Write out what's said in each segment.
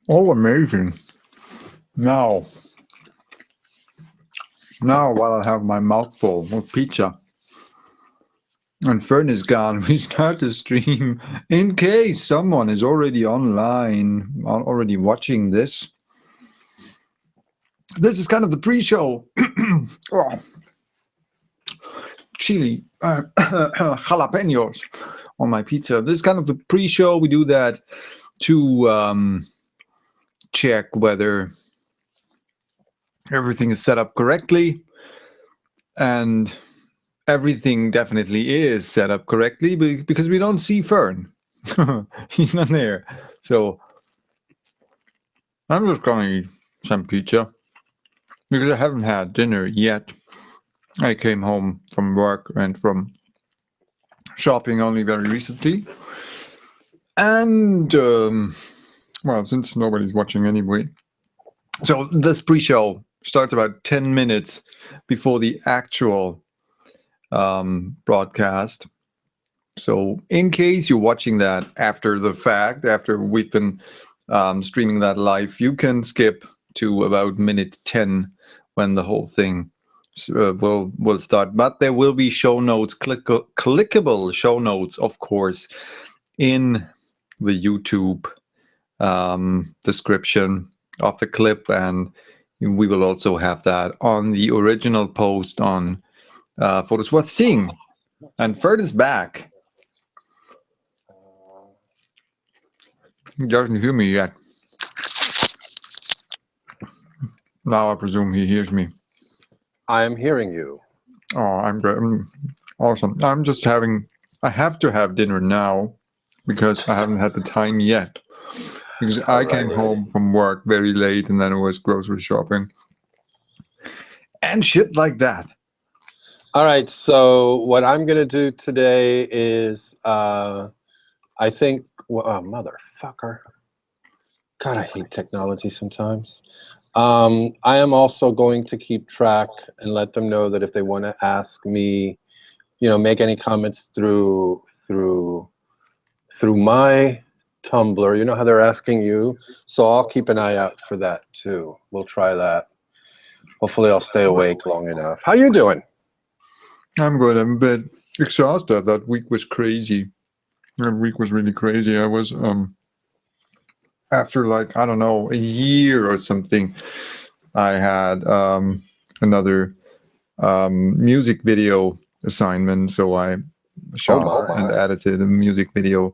Oh, amazing. Now while I have my mouth full of pizza and Fern is gone, we start the stream in case someone is already online, already watching this. This is kind of the pre-show. Oh, chili, jalapenos on my pizza. This is kind of the pre-show. We do that to check whether everything is set up correctly, and everything definitely is set up correctly because we don't see Fern. He's not there. So I'm just going to eat some pizza because I haven't had dinner yet. I came home from work and from shopping only very recently. And, well, since nobody's watching anyway. So this pre-show starts about 10 minutes before the actual broadcast. So in case you're watching that after the fact, after we've been streaming that live, you can skip to about minute 10 when the whole thing will start. But there will be show notes, clickable show notes, of course, in the YouTube description of the clip, and we will also have that on the original post on Photos Worth Seeing. And Ferd is back. He doesn't hear me yet. Now I presume he hears me. I am hearing you. Oh, I'm great. Awesome. I'm just having, I have to have dinner now because I haven't had the time yet. Because I came home from work very late and then it was grocery shopping. And shit like that. All right, so what I'm going to do today is, I think, well, oh, motherfucker. God, I hate technology sometimes. I am also going to keep track and let them know that if they want to ask me, you know, make any comments through my Tumblr. You know how they're asking you? So I'll keep an eye out for that too. We'll try that. Hopefully I'll stay awake long enough. How you doing? I'm good. I'm a bit exhausted. That week was crazy. That week was really crazy. I was, after like, I don't know, a year or something, I had another music video assignment. So I shot and edited a music video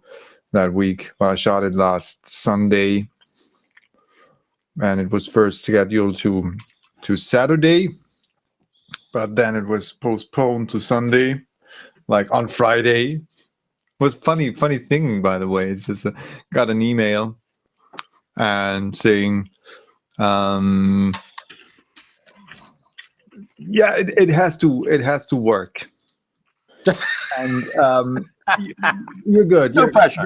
that week. I shot it last Sunday, and it was first scheduled to Saturday, but then it was postponed to Sunday, like on Friday. It was funny thing, by the way. It's just got an email and saying, yeah, it has to work. And you're good. No pressure.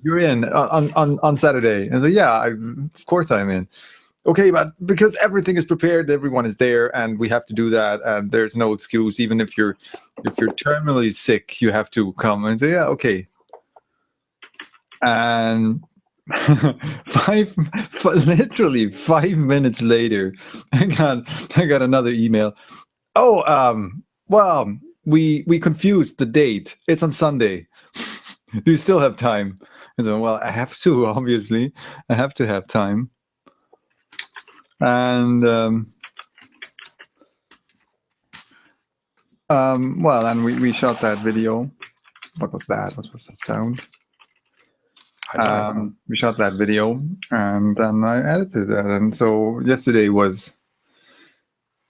You're in on Saturday. And so, yeah, of course I'm in. Okay, but because everything is prepared, everyone is there, and we have to do that, and there's no excuse. Even if you're terminally sick, you have to come and say, yeah, okay. And literally 5 minutes later, I got another email. Oh, well, we confused the date. It's on Sunday. Do you still have time? I said, well, I have to, obviously. I have to have time. And well, and we shot that video. What was that? What was that sound? We shot that video, and then I edited that. And so yesterday was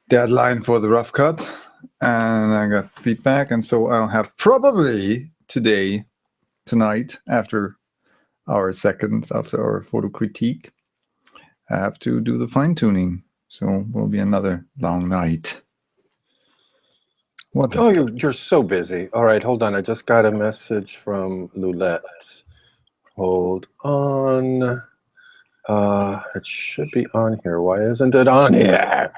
deadline for the rough cut, and I got feedback. And so I'll have probably tonight, after our photo critique, I have to do the fine tuning. So it will be another long night. What? Oh, you're so busy. All right, hold on. I just got a message from Lulette. Hold on. It should be on here. Why isn't it on here?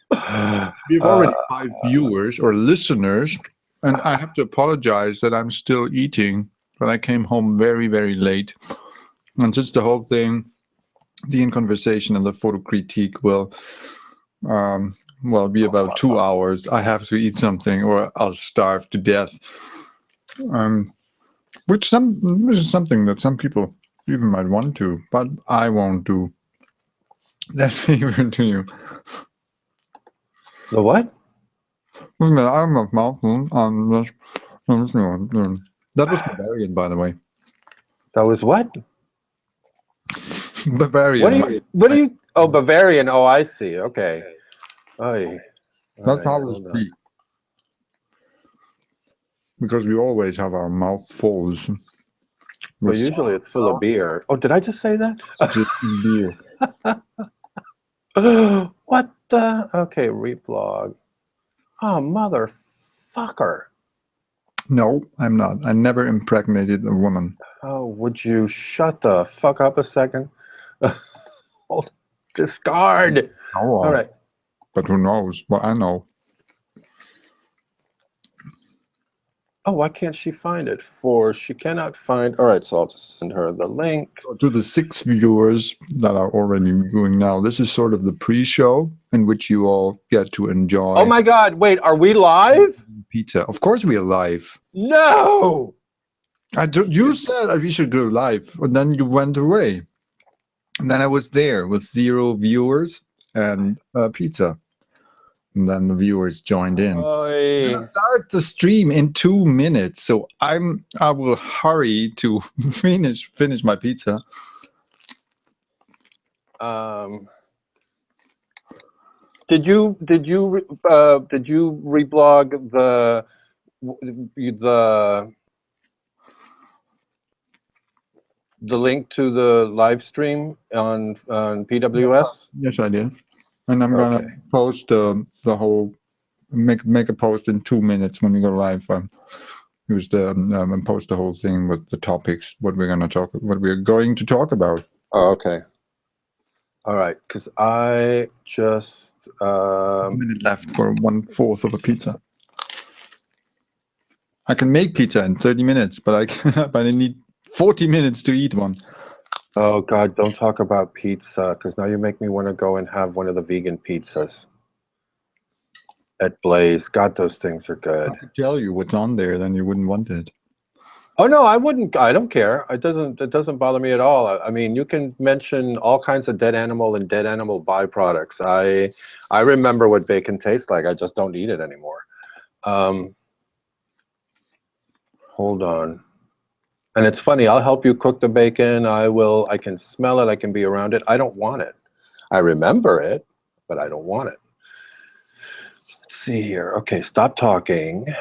We have already 5 viewers or listeners, and I have to apologize that I'm still eating, but I came home very, very late. And since the whole thing, the InConversation and the photo critique will be about 2 hours, I have to eat something or I'll starve to death. Which is something that some people even might want to, but I won't do that favor to you. The what? I'm a mouthful. That was Bavarian, by the way. That was what? Bavarian. What are you? Oh, Bavarian. Oh, I see. Okay. Oh, That's how we speak. Because we always have our mouth fulls. Well, usually it's full of beer. Oh, did I just say that? Beer. What the? Okay, reblog. Oh, motherfucker. No, I'm not. I never impregnated a woman. Oh, would you shut the fuck up a second? Discard. All right. But who knows? Well, I know. Oh, why can't she find it? She cannot find. All right, so I'll just send her the link. To the 6 viewers that are already viewing now, this is sort of the pre-show in which you all get to enjoy. Oh my God! Wait, are we live? Pizza. Of course we are live. No. You said we should go live, and then you went away. And then I was there with 0 viewers and pizza. And then the viewers joined in. We're gonna start the stream in 2 minutes, so I will hurry to finish my pizza. Did you reblog the link to the live stream on PWS? Yes, I did. And I'm gonna post the whole make a post in 2 minutes when we go live. Use the and post the whole thing with the topics, what we're going to talk about. Oh, okay. All right, because I just a minute left for 1/4 of a pizza. I can make pizza in 30 minutes, but I need 40 minutes to eat one. Oh God, don't talk about pizza, because now you make me want to go and have one of the vegan pizzas at Blaze. God, those things are good. I could tell you what's on there, then you wouldn't want it. Oh no, I wouldn't. I don't care. It doesn't bother me at all. I mean, you can mention all kinds of dead animal and dead animal byproducts. I remember what bacon tastes like. I just don't eat it anymore. Hold on. And it's funny, I'll help you cook the bacon. I can smell it. I can be around it. I don't want it. I remember it, but I don't want it. Let's see here. Okay, stop talking.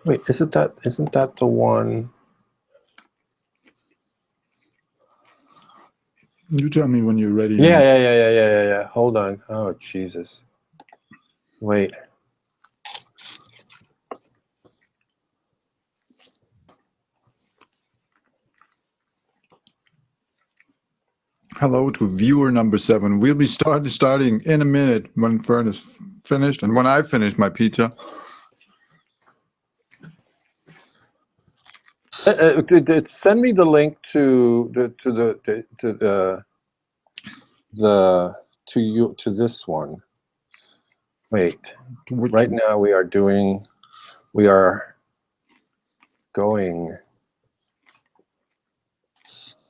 Wait, isn't that the one? You tell me when you're ready. Yeah. Hold on. Oh, Jesus. Wait. Hello to viewer number 7. We'll be starting in a minute when Fern is finished and when I finish my pizza. Send me the link to this one. Wait. Right now we are going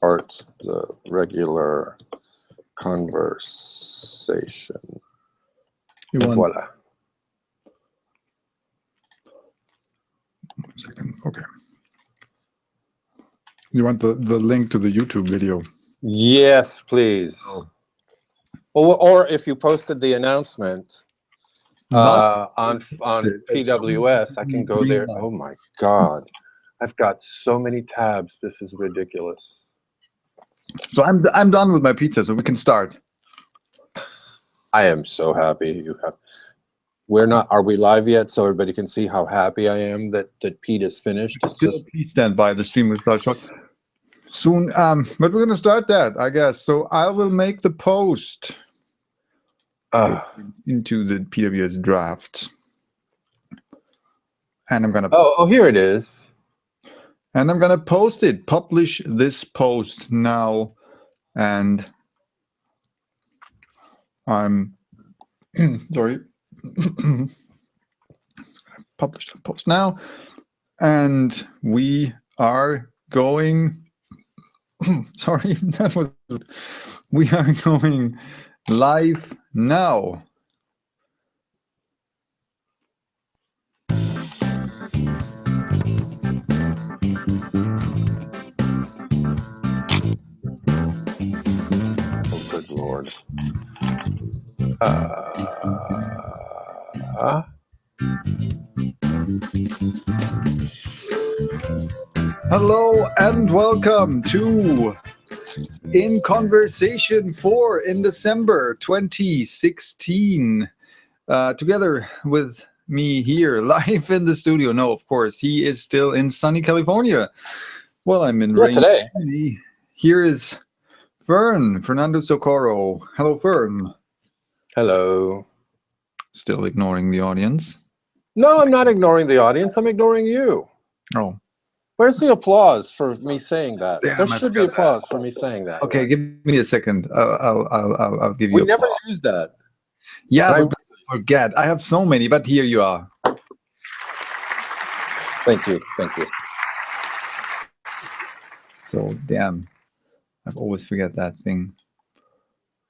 start the regular conversation. Voila. A second. Okay. You want the link to the YouTube video? Yes, please. Oh. Or if you posted the announcement on PWS, I can go there. Oh my God. I've got so many tabs. This is ridiculous. So I'm done with my pizza, so we can start. I am so happy you have. Are we live yet? So everybody can see how happy I am that Pete is finished. Still, please stand by. The stream will start short soon. But we're gonna start that, I guess. So I will make the post into the PWS draft, and I'm gonna. Oh, here it is. And I'm going to post it, publish this post now. And I'm, sorry, publish the post now. And we are going, sorry, we are going live now. Oh, good Lord. Hello and welcome to InConversation 4 in December 2016. Together with me here live in the studio. No, of course, he is still in sunny California. Well, I'm in rainy today. Germany. Here is Fern, Fernando Socorro. Hello, Fern. Hello. Still ignoring the audience. No, I'm not ignoring the audience. I'm ignoring you. Oh. Where's the applause for me saying that? Damn, There should be applause for me saying that. Okay, give me a second. I'll give you. We never use that. Yeah, but I forget. I have so many, but here you are. Thank you. Thank you. So damn, I always forget that thing.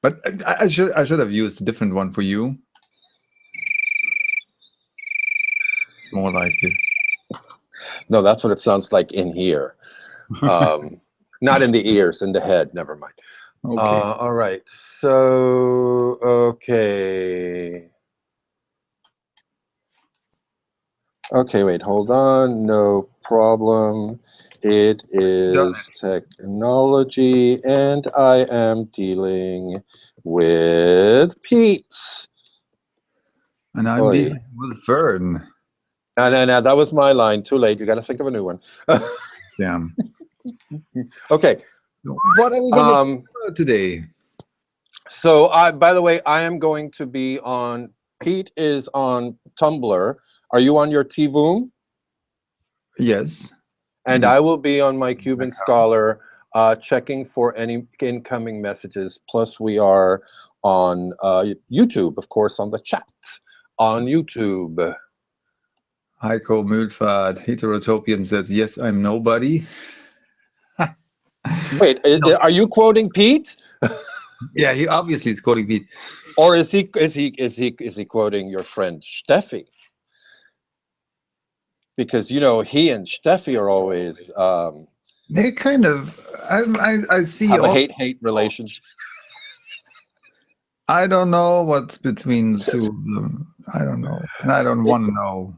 But I should have used a different one for you. It's more like it. No, that's what it sounds like in here. Not in the ears, in the head. Never mind. Okay. All right. So, okay. Okay, wait, hold on. No problem. It is technology, and I am dealing with Pete. And I'm dealing with Fern. No, that was my line. Too late. You got to think of a new one. Damn. Okay. What are we going to talk about today? So, by the way, I am going to be on. Pete is on Tumblr. Are you on your TVOOM? Yes. And I will be on my qbn-scholar checking for any incoming messages. Plus, we are on YouTube, of course, on the chat on YouTube. Heiko Mühlfahrt, Heterotopian says, yes, I'm nobody. Wait, No. Are you quoting Pete? Yeah, he obviously is quoting Pete. Or is he quoting your friend Steffi? Because he and Steffi are always they're kind of I see have a hate relationship. I don't know what's between the two of them. I don't know, and I don't want to know.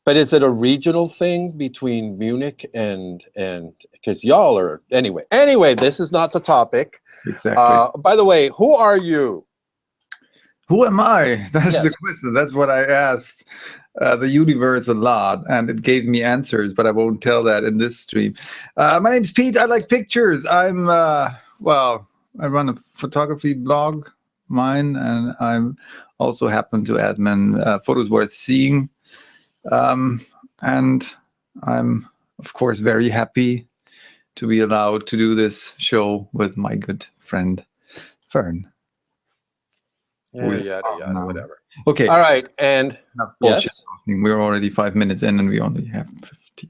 But is it a regional thing between Munich and because y'all are anyway? This is not the topic. Exactly. By the way, who are you? Who am I? That's Yes. the question. That's what I asked the universe a lot, and it gave me answers, but I won't tell that in this stream. My name's Pete. I like pictures. I'm, well, I run a photography blog, mine, and I'm also happen to admin Photos Worth Seeing. And I'm, of course, very happy to be allowed to do this show with my good friend, Fern. Yeah, whatever. Okay. All right, and enough bullshit. Yes? We're already 5 minutes in, and we only have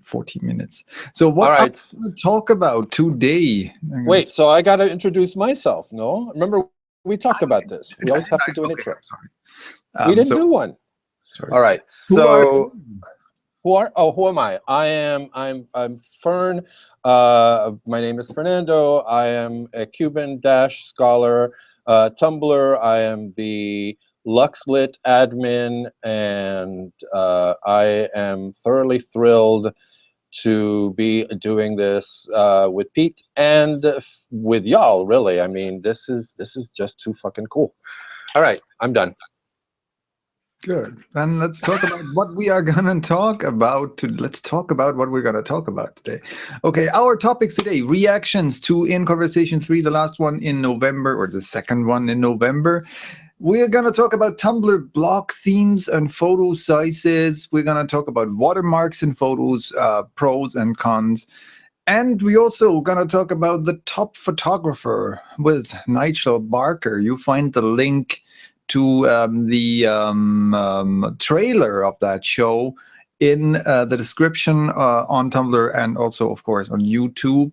40 minutes. So what All right. are we going to talk about today? Wait, so I got to introduce myself, no? Remember, we talked about this. We always have to do an intro. Sorry. We didn't do one. Sorry. All right. Who So who am I? I'm Fern. My name is Fernando. I am a qbn-scholar. Tumblr. I am the LuxLit admin, and I am thoroughly thrilled to be doing this with Pete and with y'all. Really, I mean, this is just too fucking cool. All right, I'm done. Good. Then let's talk about what we are going to talk about. Let's talk about what we're going to talk about today. Okay, our topics today: reactions to InConversation 3, the last one in November, or the second one in November. We're going to talk about Tumblr-blog themes and photo sizes. We're going to talk about watermarks in photos, pros and cons. And we also gonna talk about the top photographer with Nigel Barker. You find the link to the trailer of that show in the description on Tumblr and also, of course, on YouTube.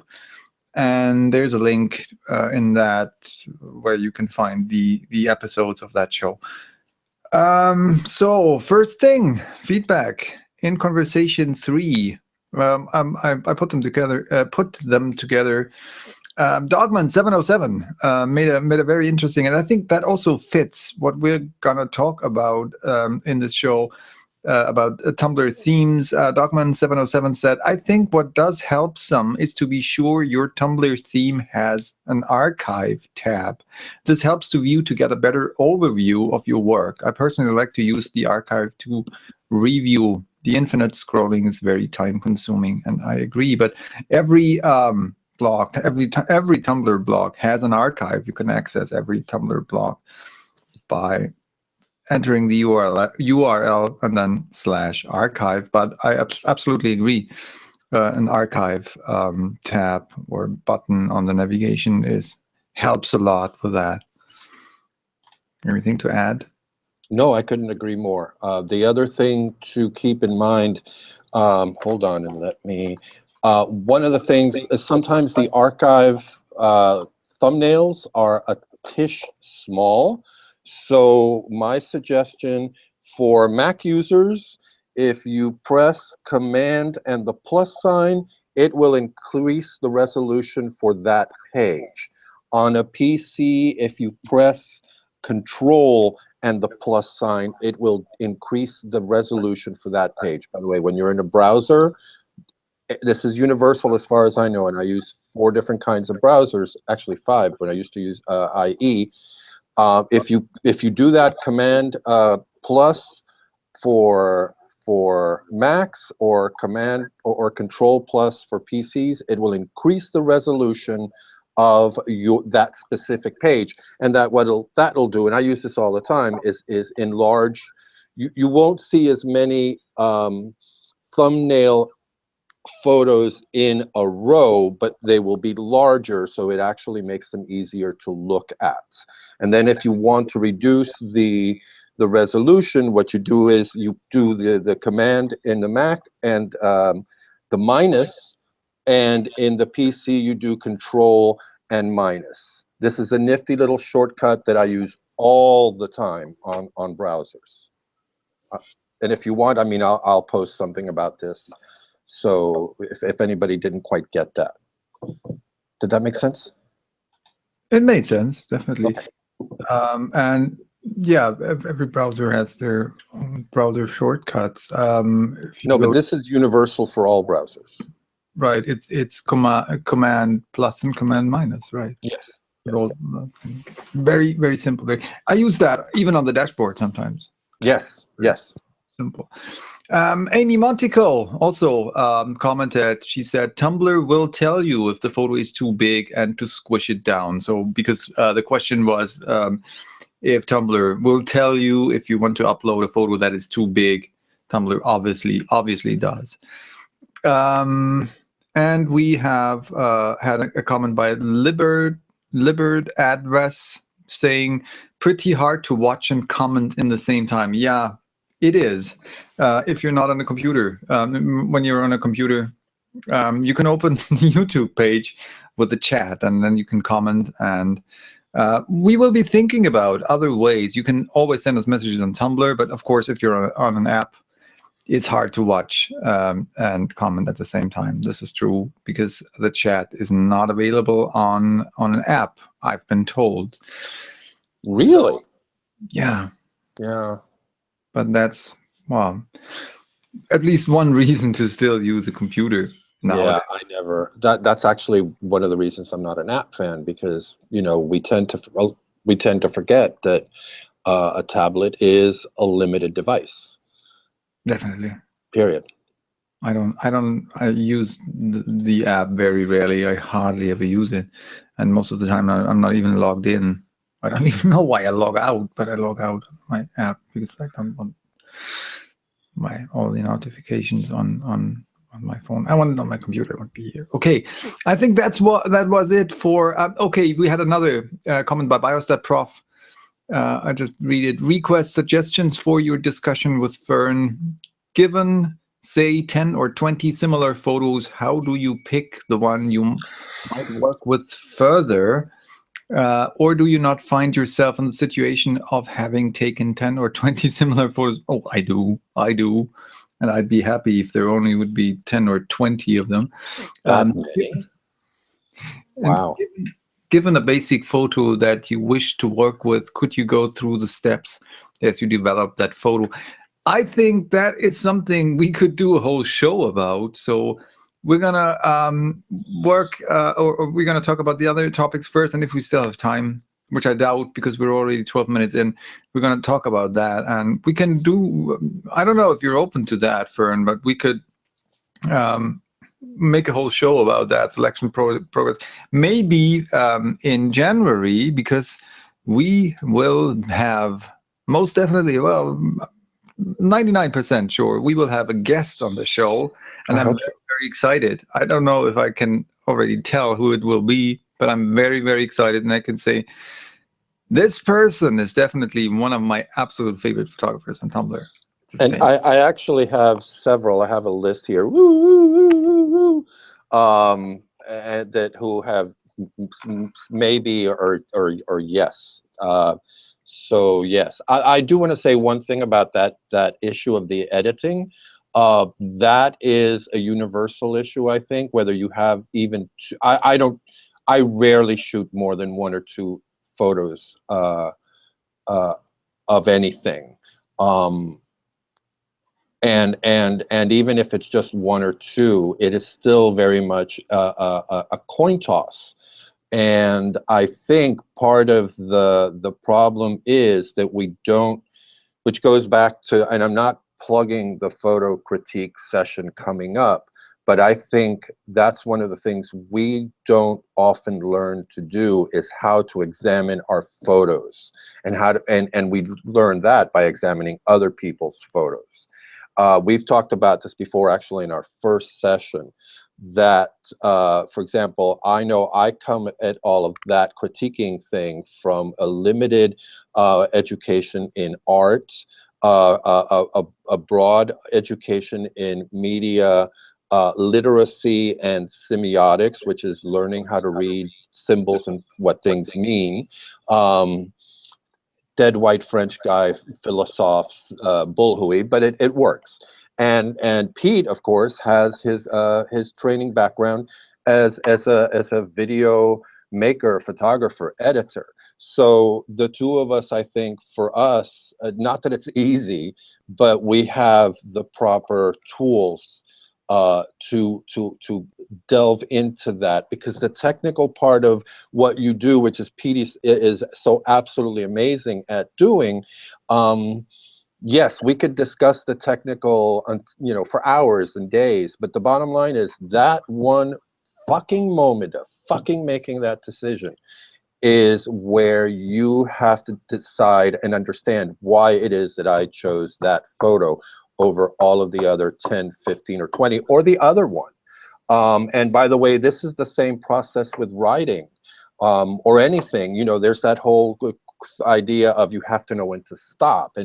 And there's a link in that where you can find the episodes of that show. So first thing, feedback. InConversation 3. I put them together. Dogman 707 made a very interesting, and I think that also fits what we're gonna talk about in this show about Tumblr themes. Dogman 707 said, "I think what does help some is to be sure your Tumblr theme has an archive tab. This helps to get a better overview of your work. I personally like to use the archive to review. The infinite scrolling is very time consuming," and I agree. But every blog, every Tumblr blog has an archive. You can access every Tumblr blog by entering the URL and then /archive. But I absolutely agree. An archive tab or button on the navigation helps a lot with that. Anything to add? No, I couldn't agree more. The other thing to keep in mind, hold on and let me, one of the things is sometimes the archive thumbnails are a tish small. So my suggestion for Mac users, if you press Command and the plus sign, it will increase the resolution for that page. On a PC, if you press Control and the plus sign, it will increase the resolution for that page. By the way, when you're in a browser, this is universal as far as I know, and I use 4 different kinds of browsers, actually 5, but I used to use IE. If you do that Command plus for Macs or Command or Control plus for PCs, it will increase the resolution of that specific page. And that'll do, and I use this all the time, is enlarge. You won't see as many thumbnail photos in a row, but they will be larger, so it actually makes them easier to look at. And then if you want to reduce the resolution, what you do is you do the command in the Mac and the minus, and in the PC you do Control and minus. This is a nifty little shortcut that I use all the time on browsers. And if you want, I mean, I'll post something about this. So if anybody didn't quite get that. Did that make sense? It made sense, definitely. Okay. And yeah, every browser has their own browser shortcuts. No, but this is universal for all browsers. Right. It's command plus and command minus, right? Yes. Very, very simple. I use that even on the dashboard sometimes. Yes. Yes. Simple. Amy Montico also commented. She said, Tumblr will tell you if the photo is too big and to squish it down. So because the question was if Tumblr will tell you if you want to upload a photo that is too big. Tumblr obviously does. And we have had a comment by Liberd Address saying, pretty hard to watch and comment in the same time. Yeah, it is. If you're not on a computer. When you're on a computer, you can open the YouTube page with the chat, and then you can comment. And we will be thinking about other ways. You can always send us messages on Tumblr, but of course, if you're on an app, it's hard to watch and comment at the same time. This is true because the chat is not available on an app, I've been told. Really? So, yeah. Yeah. But that's, well, at least one reason to still use a computer nowadays. Yeah, I never. That's actually one of the reasons I'm not an app fan, because we tend to forget that a tablet is a limited device. Definitely. Period. I use the app very rarely. I hardly ever use it, and most of the time I'm not even logged in. I don't even know why I log out, but I log out my app because I don't want all the notifications on on my phone. I want it on my computer. It would be here. Okay, I think that was it for. Okay, we had another comment by bios.prof. I just read it. Request suggestions for your discussion with Fern. Given, say, 10 or 20 similar photos, how do you pick the one you might work with further? Or do you not find yourself in the situation of having taken 10 or 20 similar photos? Oh, I do. And I'd be happy if there only would be 10 or 20 of them. Wow. Given a basic photo that you wish to work with, could you go through the steps as you develop that photo? I think that is something we could do a whole show about. So we're gonna work, or we're gonna talk about the other topics first, and if we still have time, which I doubt because we're already 12 minutes in, we're gonna talk about that, and we can do. I don't know if you're open to that, Fern, but we could make a whole show about that selection progress. Maybe in January, because we will have most definitely. Well. 99% sure we will have a guest on the show, and I'm very excited. I don't know if I can already tell who it will be, but I'm very, very excited, and I can say this person is definitely one of my absolute favorite photographers on Tumblr. And I actually have several. I have a list here. And that who have maybe or yes. So yes, I do want to say one thing about that issue of the editing. That is a universal issue, I think. Whether you have even I rarely shoot more than 1 or 2 photos of anything, and even if it's just 1 or 2, it is still very much a coin toss. And I think part of the problem is that we don't, which goes back to, and I'm not plugging the photo critique session coming up, but I think that's one of the things we don't often learn to do is how to examine our photos, and how to, and we learn that by examining other people's photos. We've talked about this before, actually, in our first session. That, for example, I know I come at all of that critiquing thing from a limited education in art, a broad education in media literacy and semiotics, which is learning how to read symbols and what things mean. Dead white French guy, philosophes, bullhooey, but it works. And Pete, of course, has his training background as a video maker, photographer, editor. So the two of us, I think, for us, not that it's easy, but we have the proper tools to delve into that, because the technical part of what you do, which is Pete is so absolutely amazing at doing. Yes, we could discuss the technical, for hours and days, but the bottom line is that one fucking moment of fucking making that decision is where you have to decide and understand why it is that I chose that photo over all of the other 10, 15, or 20, or the other one. And by the way, this is the same process with writing or anything. There's that whole idea of you have to know when to stop,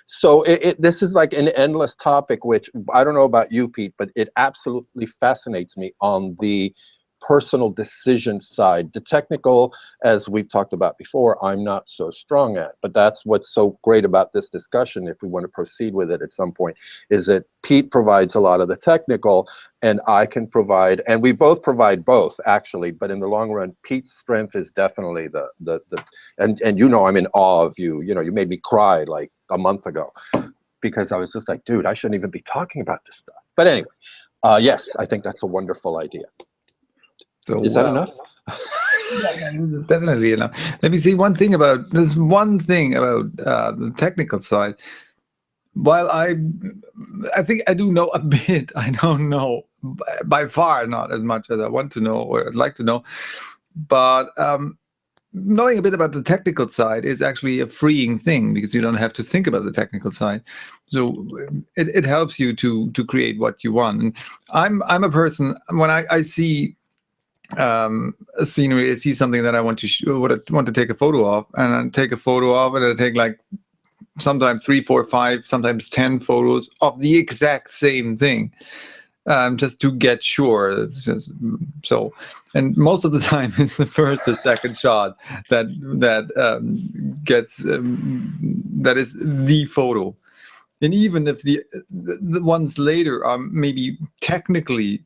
so this is like an endless topic, which I don't know about you, Pete, but it absolutely fascinates me on the personal decision side. The technical, as we've talked about before, I'm not so strong at, but that's what's so great about this discussion, if we want to proceed with it at some point, is that Pete provides a lot of the technical, and I can provide, and we both provide both, actually, but in the long run, Pete's strength is definitely and I'm in awe of you. You made me cry like a month ago, because I was just like, dude, I shouldn't even be talking about this stuff. But anyway, yes, I think that's a wonderful idea. So, is that enough? Yeah, this is definitely enough. Let me see one thing about the technical side. While I think I do know a bit, I don't know by far not as much as I want to know or I'd like to know. But knowing a bit about the technical side is actually a freeing thing because you don't have to think about the technical side. So it helps you to create what you want. And I'm a person, when I see a scenery, I see something that I want to want to take a photo of, and I take a photo of it, and I take like sometimes 3, 4, 5, sometimes 10 photos of the exact same thing. Just to get sure. It's just so, and most of the time it's the first or second shot that gets that is the photo. And even if the ones later are maybe technically,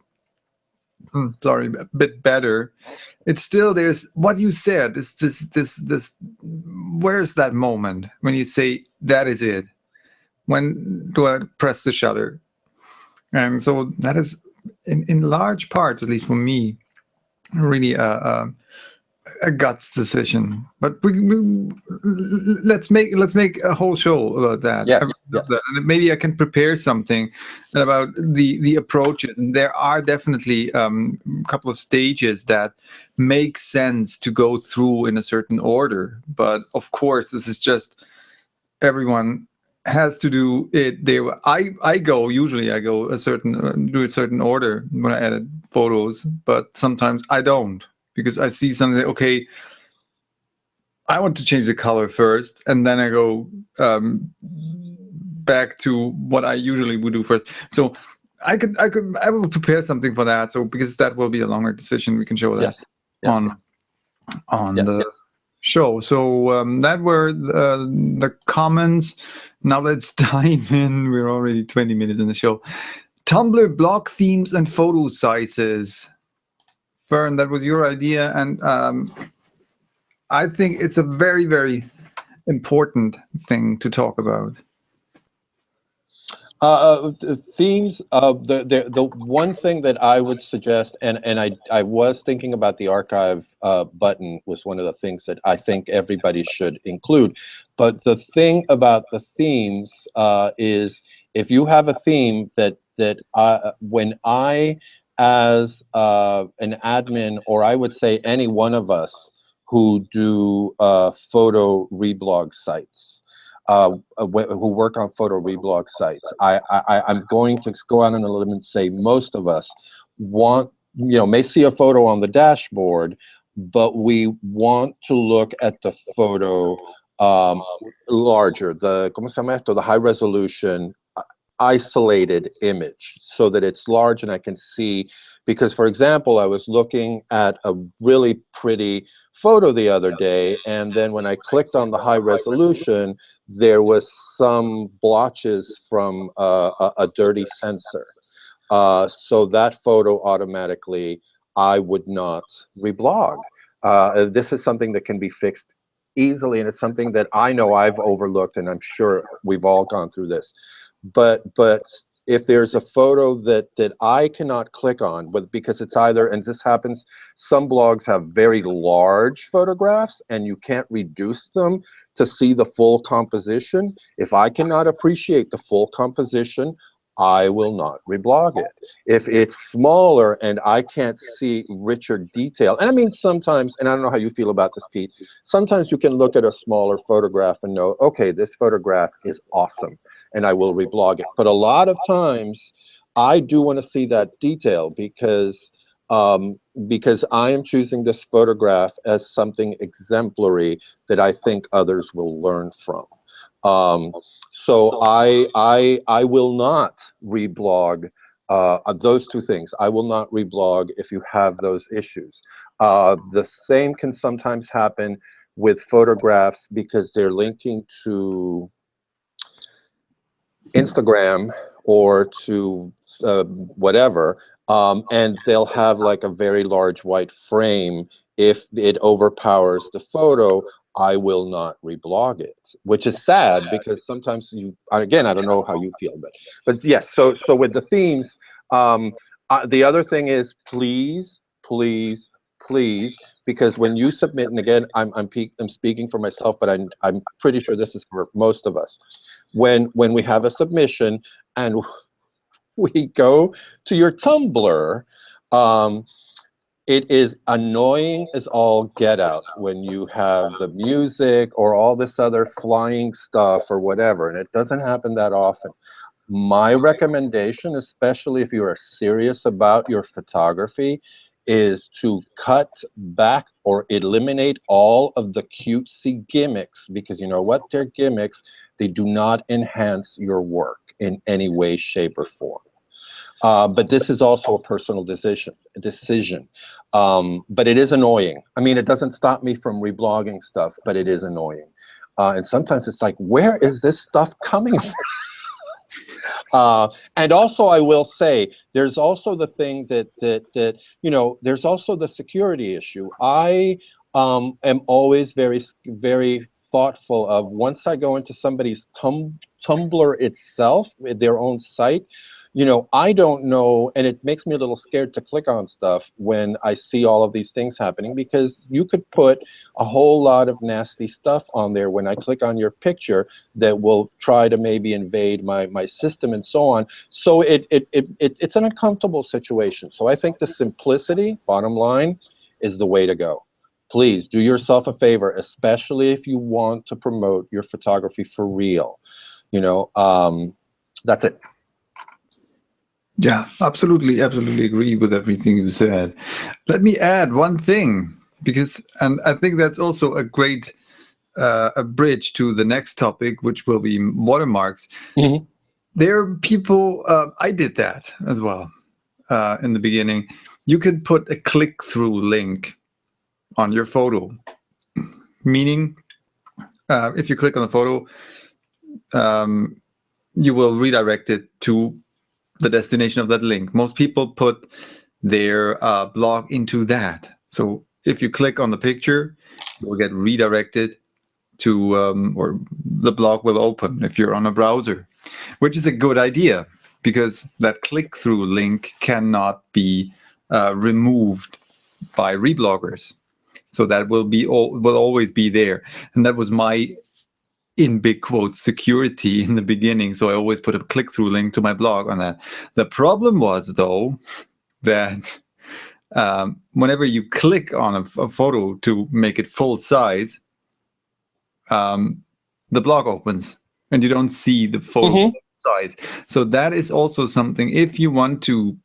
sorry, a bit better, it's still, there's what you said. This. Where's that moment when you say that is it? When do I press the shutter? And so that is, in large part, at least for me, really a guts decision. But let's make a whole show about that. Yes, that. And maybe I can prepare something about the approaches. And there are definitely a couple of stages that make sense to go through in a certain order. But of course, this is just everyone has to do it there. I go a certain do a certain order when I edit photos, but sometimes I don't, because I see something, okay, I want to change the color first, and then I go back to what I usually would do first. So I will prepare something for that. So because that will be a longer decision, we can show that on the show. So that were the comments. Now let's dive in. We're already 20 minutes in the show. Tumblr blog themes and photo sizes. Fern, that was your idea, and I think it's a very, very important thing to talk about. Themes. The one thing that I would suggest, and I was thinking about the archive button was one of the things that I think everybody should include. But the thing about the themes is, if you have a theme that when I, as an admin, or I would say any one of us who do photo reblog sites, who work on photo reblog sites, I'm going to go out on a limb and say most of us want, may see a photo on the dashboard, but we want to look at the photo larger, the high resolution isolated image, so that it's large and I can see. Because, for example, I was looking at a really pretty photo the other day, and then when I clicked on the high resolution, there was some blotches from a dirty sensor. So that photo automatically, I would not reblog. This is something that can be fixed easily, and it's something that I know I've overlooked, and I'm sure we've all gone through this. But if there's a photo that I cannot click on, because it's either, and this happens, some blogs have very large photographs and you can't reduce them to see the full composition. If I cannot appreciate the full composition, I will not reblog it. If it's smaller and I can't see richer detail, and I mean sometimes, and I don't know how you feel about this, Pete, sometimes you can look at a smaller photograph and know, okay, this photograph is awesome, and I will reblog it. But a lot of times, I do want to see that detail because I am choosing this photograph as something exemplary that I think others will learn from. So I will not reblog those two things. I will not reblog if you have those issues. The same can sometimes happen with photographs because they're linking to Instagram or to whatever, and they'll have like a very large white frame. If it overpowers the photo, I will not reblog it, which is sad because sometimes you, again, I don't know how you feel, but yes. So with the themes, the other thing is please, because when you submit, and again, I'm speaking for myself, but I'm pretty sure this is for most of us. When we have a submission and we go to your Tumblr, It is annoying as all get out when you have the music or all this other flying stuff or whatever, and it doesn't happen that often. My recommendation, especially if you are serious about your photography, is to cut back or eliminate all of the cutesy gimmicks, because you know what? They're gimmicks. They do not enhance your work in any way, shape, or form. But this is also a personal decision. But it is annoying. I mean, it doesn't stop me from reblogging stuff, but it is annoying. And sometimes it's like, where is this stuff coming from? And also, I will say, there's also the thing that you know, there's also the security issue. I am always very thoughtful of, once I go into somebody's Tumblr itself, their own site, you know, I don't know, and it makes me a little scared to click on stuff when I see all of these things happening, because you could put a whole lot of nasty stuff on there when I click on your picture that will try to maybe invade my system and so on. So it's an uncomfortable situation. So I think the simplicity, bottom line, is the way to go. Please do yourself a favor, especially if you want to promote your photography for real. You know, that's it. Yeah, absolutely agree with everything you said. Let me add one thing, because, and I think that's also a great a bridge to the next topic, which will be watermarks. Mm-hmm. There are people, I did that as well in the beginning. You can put a click-through link on your photo, meaning if you click on the photo, you will redirect it to the destination of that link. Most people put their blog into that. So if you click on the picture, you will get redirected to, or the blog will open if you're on a browser, which is a good idea, because that click-through link cannot be removed by rebloggers. So that will always be there. And that was my, in big quotes, security in the beginning. So I always put a click-through link to my blog on that. The problem was, though, that whenever you click on a photo to make it full size, the blog opens and you don't see the photo full size. So that is also something, if you want to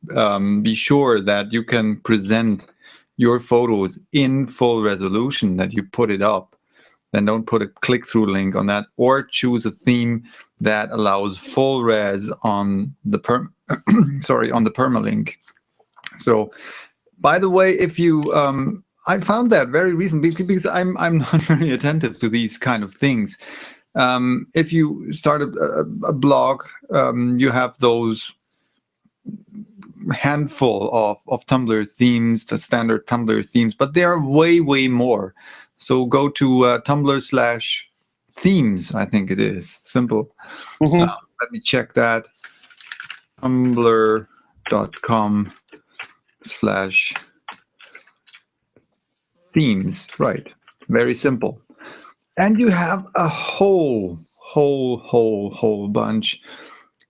be sure that you can present your photos in full resolution, that you put it up, then don't put a click-through link on that, or choose a theme that allows full res on the on the permalink. So, by the way, if you I found that very recently, because I'm not very attentive to these kind of things. If you start a blog, you have those handful of Tumblr themes, the standard Tumblr themes, but there are way more. So go to Tumblr/themes, I think it is. Simple. Let me check that. Tumblr.com/themes. Right. Very simple. And you have a whole bunch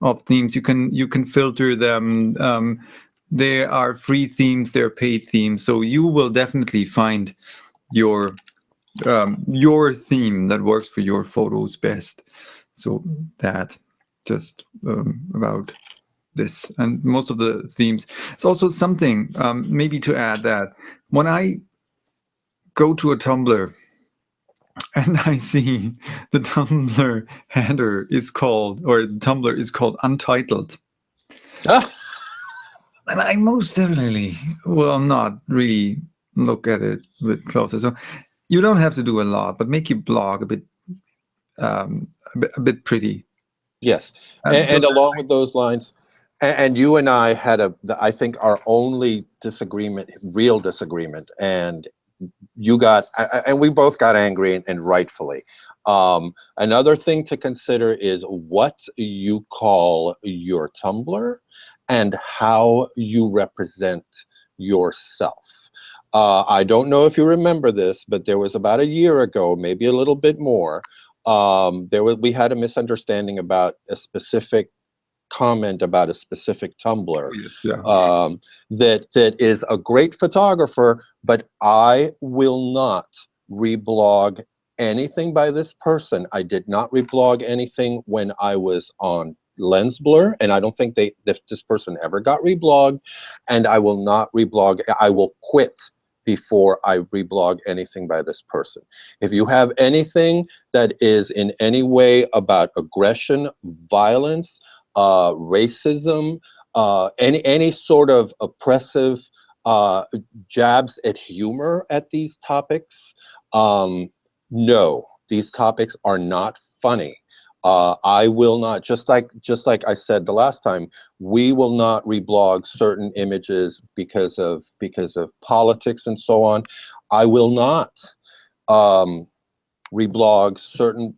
of themes. You can filter them. There are free themes, there are paid themes. So you will definitely find your theme that works for your photos best. So that just about this. And most of the themes. It's also something maybe to add, that when I go to a Tumblr and I see the Tumblr header is called, or the Tumblr is called Untitled, and I most definitely will not really look at it a bit closer. So you don't have to do a lot, but make your blog a bit pretty. Yes, and along with those lines, and you and I had I think our only disagreement, real disagreement, and you got, and we both got angry, and rightfully. Another thing to consider is what you call your Tumblr and how you represent yourself. I don't know if you remember this, but there was about a year ago, maybe a little bit more, we had a misunderstanding about a specific comment about a specific Tumblr Yes, yeah. that is a great photographer, but I will not reblog anything by this person. I did not reblog anything when I was on Lens Blur, and I don't think this person ever got reblogged, and I will not reblog. I will quit before I reblog anything by this person. If you have anything that is in any way about aggression, violence, racism, any sort of oppressive jabs at humor at these topics, no, these topics are not funny. I will not, just like I said the last time, we will not reblog certain images because of politics and so on. I will not reblog certain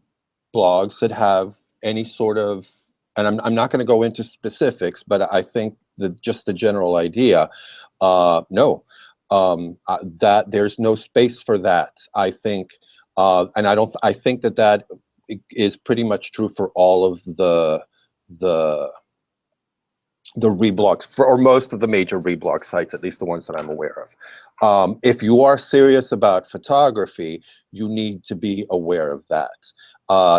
blogs that have any sort of, and I'm not going to go into specifics, but I think that just the general idea, no, that there's no space for that. I think, and I think that is pretty much true for all of the reblogs, or most of the major reblog sites, at least the ones that I'm aware of. If you are serious about photography, you need to be aware of that.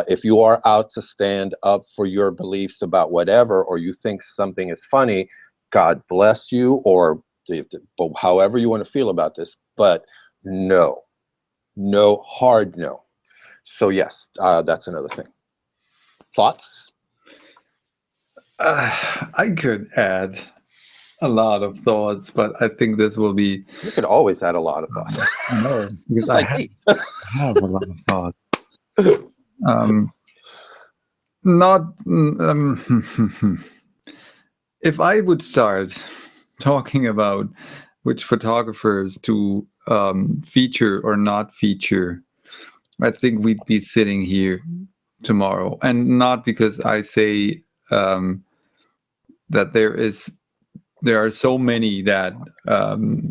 If you are out to stand up for your beliefs about whatever, or you think something is funny, God bless you, or however you want to feel about this, but no, hard no. So yes, that's another thing. Thoughts? I could add a lot of thoughts, but I think this will be... You could always add a lot of thoughts. No, because like I have a lot of thoughts. If I would start talking about which photographers to feature or not feature, I think we'd be sitting here tomorrow. And not because I say that there are so many that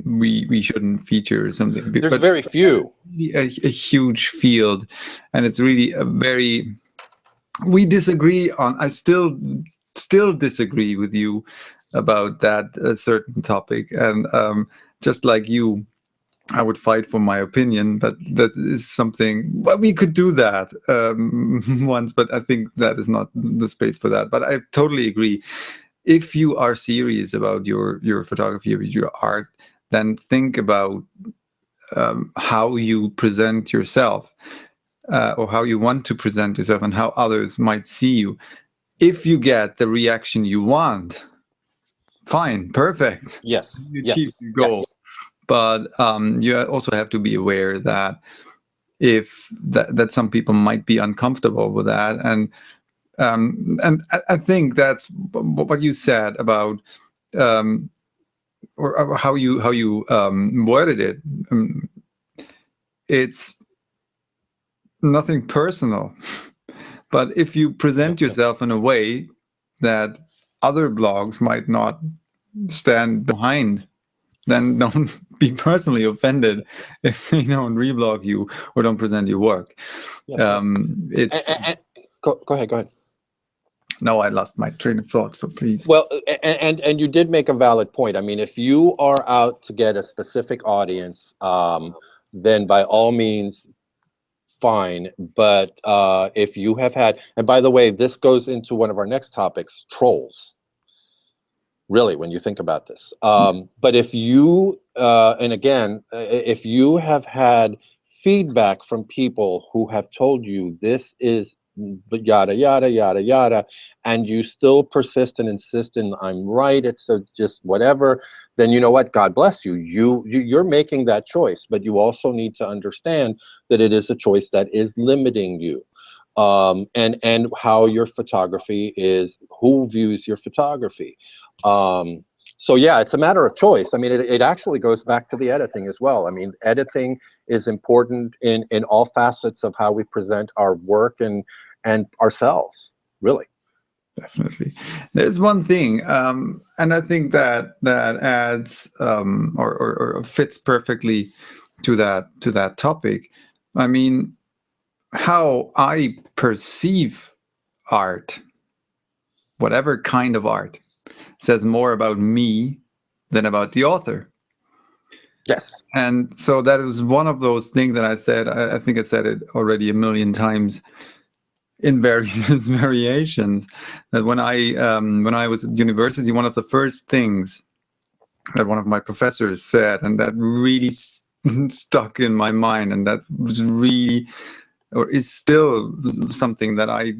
we shouldn't feature or something. There's very few. A huge field, and it's really a very... We disagree on... I still disagree with you about that certain topic, and just like you, I would fight for my opinion, but that is something... Well, we could do that once, but I think that is not the space for that. But I totally agree. If you are serious about your photography, or your art, then think about how you present yourself, or how you want to present yourself, and how others might see you. If you get the reaction you want, fine, perfect. Yes, You achieve your goal. Yes. But you also have to be aware that that some people might be uncomfortable with that, and I think that's what you said about or how you worded it. It's nothing personal, but if you present yourself in a way that other blogs might not stand behind, then don't be personally offended if they don't reblog you or don't present your work. It's go ahead. No, I lost my train of thought, so please. Well, and you did make a valid point. I mean, if you are out to get a specific audience, then by all means, fine. But if you have had, and by the way, this goes into one of our next topics, trolls. Really, when you think about this. But if you, and again, if you have had feedback from people who have told you this is yada, yada, yada, yada, and you still persist and insist in I'm right, it's just whatever, then you know what, God bless you. You're making that choice, but you also need to understand that it is a choice that is limiting you. And how your photography is, who views your photography. So yeah, it's a matter of choice. I mean, it actually goes back to the editing as well. I mean, editing is important in all facets of how we present our work and ourselves, really. Definitely. There's one thing, and I think that adds or fits perfectly to that topic. I mean, how I perceive art, whatever kind of art, says more about me than about the author. Yes. And so that was one of those things that I said, I think I said it already a million times in various variations, that when I was at university, one of the first things that one of my professors said, and that really stuck in my mind, and that was really, or is still something that I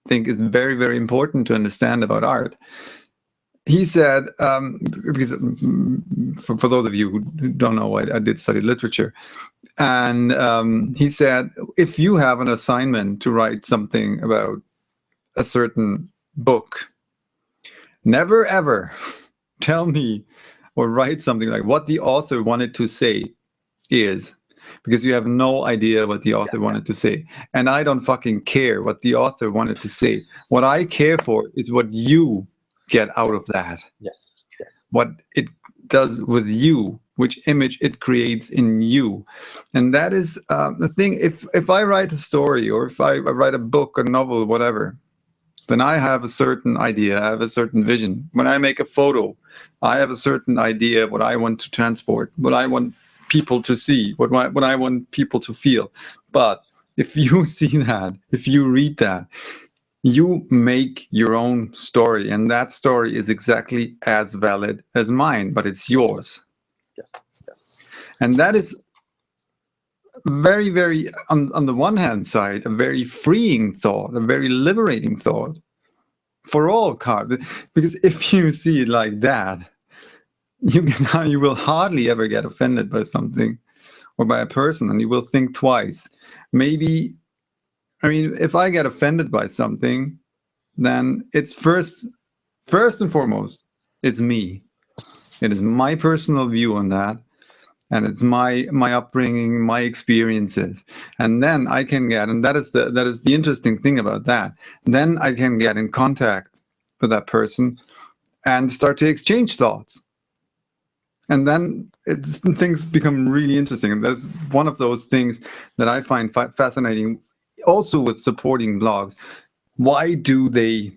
think is very, very important to understand about art. He said, because for those of you who don't know, I did study literature. And he said, if you have an assignment to write something about a certain book, never ever tell me or write something like what the author wanted to say is, because you have no idea what the author wanted to say. And I don't fucking care what the author wanted to say. What I care for is what you get out of that. Yes. What it does with you, which image it creates in you. And that is the thing. If I write a story, or if I write a book, a novel, whatever, then I have a certain idea, I have a certain vision. When I make a photo, I have a certain idea of what I want to transport, what I want people to see, what I want people to feel. But if you see that, if you read that, you make your own story, and that story is exactly as valid as mine, but it's yours. Yes. And that is very, very, on the one hand side, a very freeing thought, a very liberating thought for all cards. Because if you see it like that, you will hardly ever get offended by something or by a person, and you will think twice. Maybe, I mean, if I get offended by something, then it's first and foremost, it's me. It is my personal view on that, and it's my upbringing, my experiences. And then I can get, and that is the interesting thing about that, then I can get in contact with that person and start to exchange thoughts. And then things become really interesting. And that's one of those things that I find fascinating also with supporting blogs. Why do they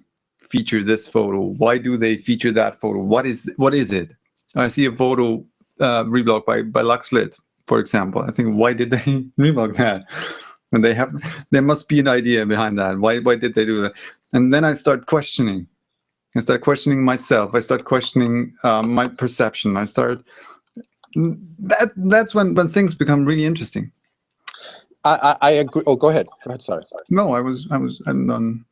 feature this photo? Why do they feature that photo? What is it? I see a photo reblogged by Luxlit, for example. I think, why did they reblog that? And there must be an idea behind that. Why did they do that? And then I start questioning. I start questioning myself. I start questioning my perception. That's when things become really interesting. I agree. Oh, go ahead. Sorry. No, I'm done.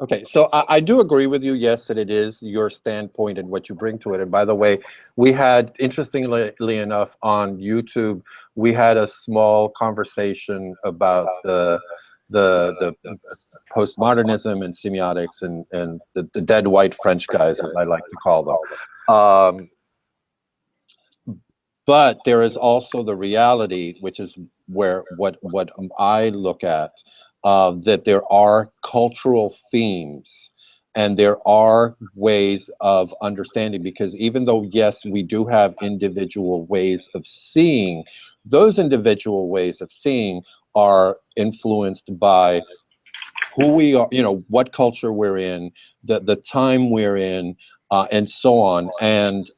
Okay, so I do agree with you, yes, that it is your standpoint and what you bring to it. And by the way, we had, interestingly enough, on YouTube, we had a small conversation about the postmodernism and semiotics and the dead white French guys, as I like to call them. But there is also the reality, which is where what I look at, that there are cultural themes and there are ways of understanding, because even though, yes, we do have individual ways of seeing, those individual ways of seeing are influenced by who we are, what culture we're in, the time we're in, and so on. And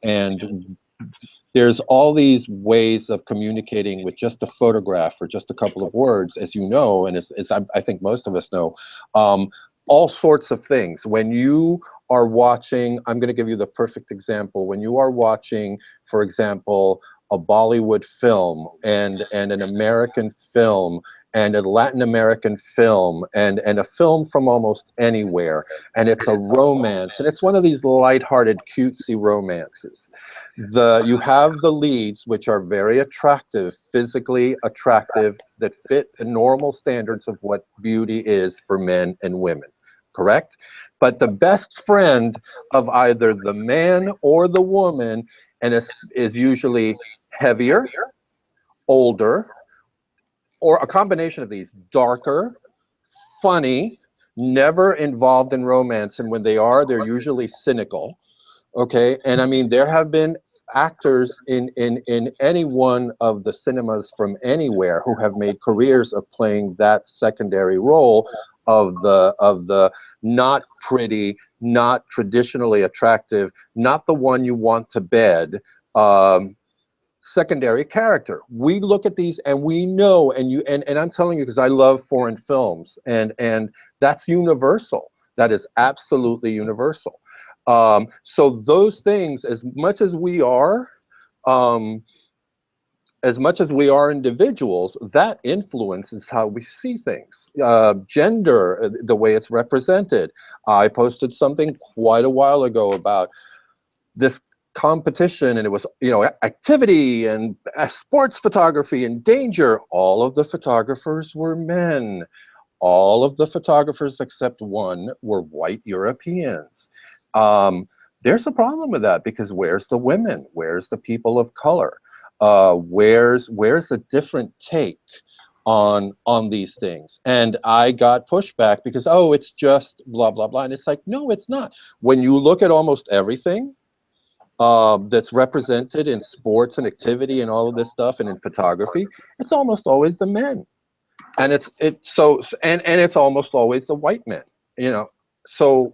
there's all these ways of communicating with just a photograph or just a couple of words, as you know, and as I think most of us know, all sorts of things. When you are watching, I'm going to give you the perfect example. When you are watching, for example, a Bollywood film and an American film and a Latin American film and a film from almost anywhere, and it's a romance, and it's one of these lighthearted, cutesy romances. You have the leads, which are very attractive, physically attractive, that fit the normal standards of what beauty is for men and women, correct? But the best friend of either the man or the woman is usually heavier, older, or a combination of these, darker, funny, never involved in romance, and when they are, they're usually cynical. Okay, and I mean, there have been actors in any one of the cinemas from anywhere who have made careers of playing that secondary role of the not pretty, not traditionally attractive, not the one you want to bed, secondary character. We look at these and we know, and I'm telling you because I love foreign films, and that's universal. That is absolutely universal. So those things, as much as we are individuals, that influences how we see things. Gender, the way it's represented. I posted something quite a while ago about this competition, and it was, you know, activity and sports photography and danger. All of the photographers were men. All of the photographers except one were white Europeans. There's a problem with that, because where's the women? Where's the people of color? Where's a different take on these things? And I got pushback because, oh, it's just blah blah blah, and it's like, no, it's not. When you look at almost everything that's represented in sports and activity and all of this stuff, and in photography, it's almost always the men, and it's almost always the white men. You know, so,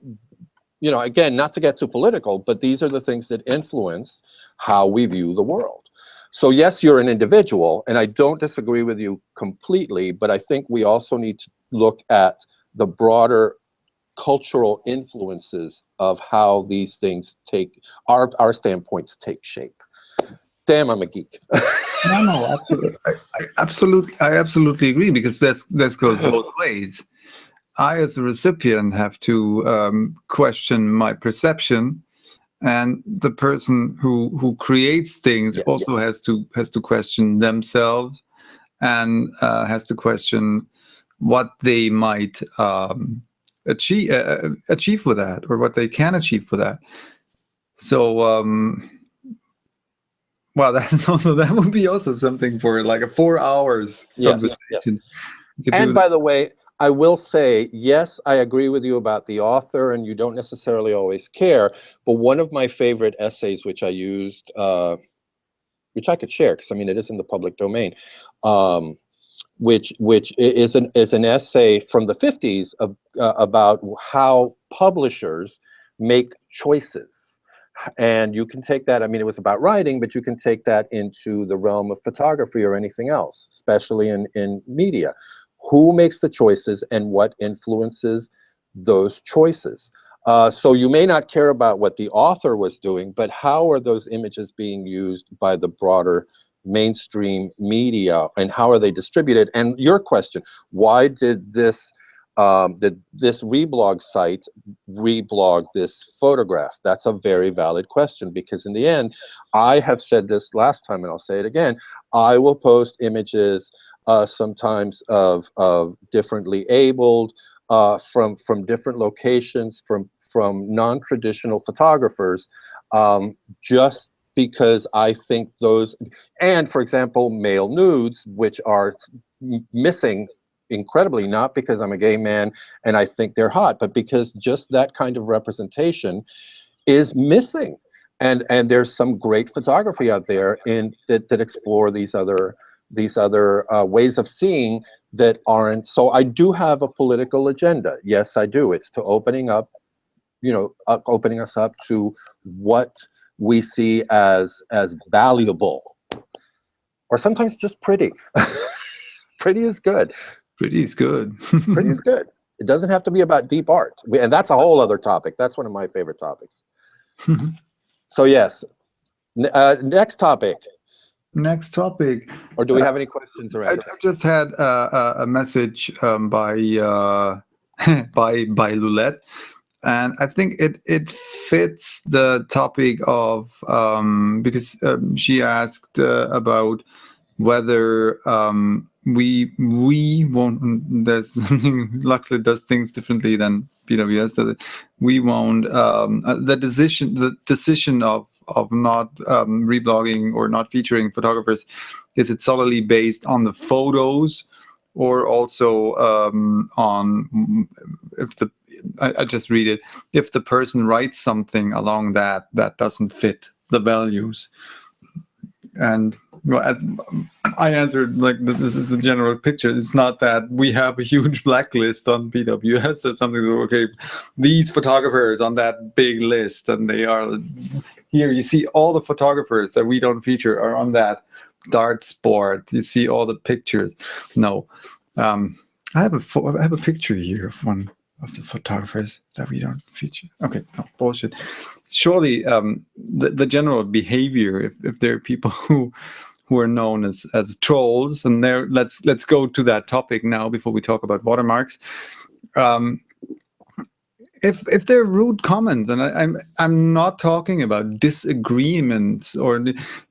you know, again, not to get too political, but these are the things that influence how we view the world. So yes, you're an individual, and I don't disagree with you completely, but I think we also need to look at the broader cultural influences of how these things take, our standpoints take shape. Damn, I'm a geek. No, absolutely. I absolutely agree, because that goes both ways. I, as a recipient, have to question my perception, and the person who creates things also has to question themselves, and has to question what they might achieve with that, or what they can achieve with that. So, well, that would be also something for like a 4 hours conversation. And by the way, I will say, yes, I agree with you about the author, and you don't necessarily always care. But one of my favorite essays, which I used, which I could share, because I mean it is in the public domain, which is an essay from the 50s about how publishers make choices. And you can take that, I mean, it was about writing, but you can take that into the realm of photography or anything else, especially in media. Who makes the choices and what influences those choices? So you may not care about what the author was doing, but how are those images being used by the broader mainstream media, and how are they distributed? And your question, why did this reblog site reblog this photograph? That's a very valid question, because in the end, I have said this last time and I'll say it again, I will post images sometimes of differently abled, from different locations, from non-traditional photographers, just because I think those, and for example, male nudes, which are missing incredibly, not because I'm a gay man and I think they're hot, but because just that kind of representation is missing. And there's some great photography out there that explore these other ways of seeing that aren't. So I do have a political agenda. Yes, I do. It's to opening up, you know, opening us up to what we see as valuable, or sometimes just pretty. Pretty is good. Pretty is good. Pretty is good. It doesn't have to be about deep art. And that's a whole other topic. That's one of my favorite topics. So yes, next topic. Next topic. Or do we have any questions around it? I just had a message by Lulette, and I think it fits the topic of because she asked about whether we won't. There's something, Luxlet does things differently than PWS does it. We won't the decision of not reblogging or not featuring photographers, is it solely based on the photos, or also on if the I just read it, if the person writes something along that doesn't fit the values? And well, I answered like this is the general picture. It's not that we have a huge blacklist on PWS or something. Okay, these photographers on that big list, and they are here. You see all the photographers that we don't feature are on that darts board. You see all the pictures. No, I have a picture here of one of the photographers that we don't feature. Okay, no, bullshit. Surely the general behavior, if there are people who are known as trolls, and there let's go to that topic now before we talk about watermarks. If they're rude comments, and I'm not talking about disagreements, or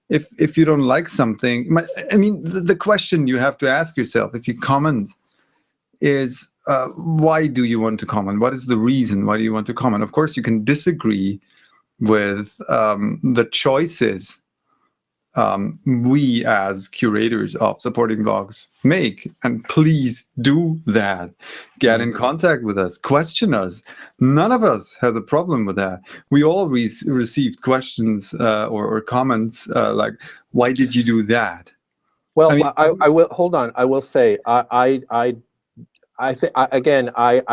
if you don't like something, I mean the question you have to ask yourself if you comment is why do you want to comment? What is the reason why do you want to comment? Of course, you can disagree with the choices we as curators of supporting blogs make, and please do that. Get in contact with us, question us. None of us has a problem with that. We all received questions or comments like, why did you do that? Well, I will hold on. I will say I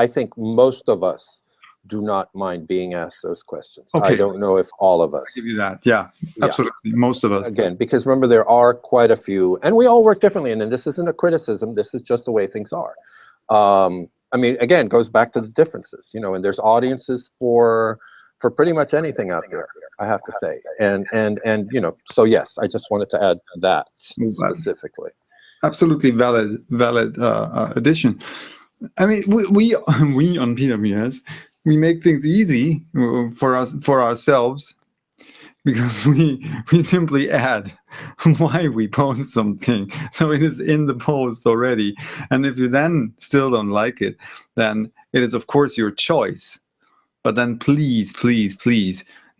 think most of us do not mind being asked those questions. Okay. I don't know if all of us. I'll give you that. Yeah, absolutely. Most of us. Again, because remember, there are quite a few, and we all work differently. And then this isn't a criticism. This is just the way things are. I mean, again, it goes back to the differences, you know, and there's audiences for pretty much anything out there, I have to say. And you know, so yes, I just wanted to add that specifically. Absolutely valid addition. I mean, we on PWS, we make things easy for ourselves, because we simply add why we post something, so it is in the post already. And if you then still don't like it, then it is of course your choice. But then please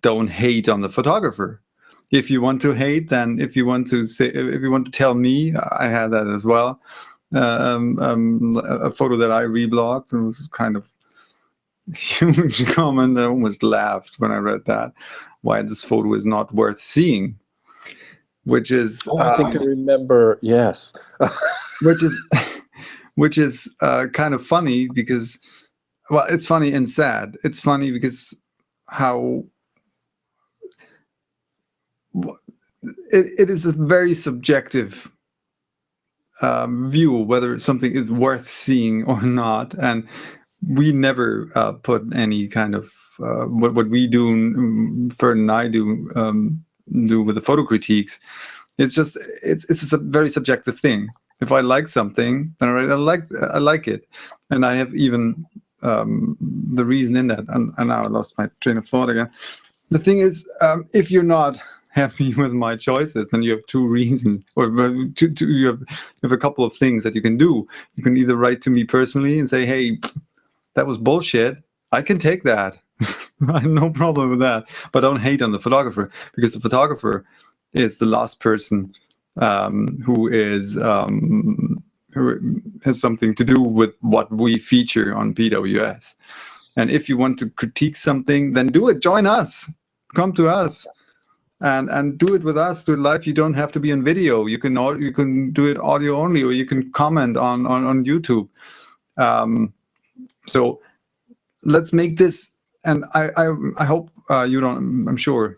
don't hate on the photographer. If you want to hate, then if you want to tell me, I had that as well. A photo that I reblogged, it was kind of huge comment. I almost laughed when I read that. Why this photo is not worth seeing, which is I think I remember. Yes, which is kind of funny because, well, it's funny and sad. It's funny because how it is a very subjective view whether something is worth seeing or not, and we never put any kind of what we do, Fern and I do with the photo critiques. It's just it's a very subjective thing. If I like something, then I like it, and I have even the reason in that. And now I lost my train of thought again. The thing is, if you're not happy with my choices, then you have two reasons, or you have a couple of things that you can do. You can either write to me personally and say, hey, that was bullshit. I can take that. I have no problem with that. But don't hate on the photographer, because the photographer is the last person who has something to do with what we feature on PWS. And if you want to critique something, then do it. Join us. Come to us. And do it with us. Do it live. You don't have to be in video. You can do it audio only, or you can comment on YouTube. So let's make this. And I hope you don't. I'm sure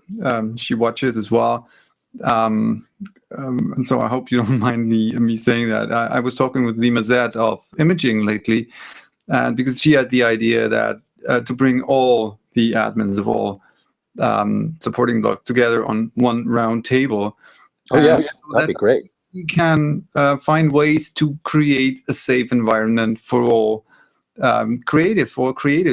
she watches as well. And so I hope you don't mind me saying that. I was talking with Lima Zed of Imaging lately, and because she had the idea that to bring all the admins of all supporting blogs together on one round table. Oh yeah, that'd be great. We can find ways to create a safe environment for all creatives,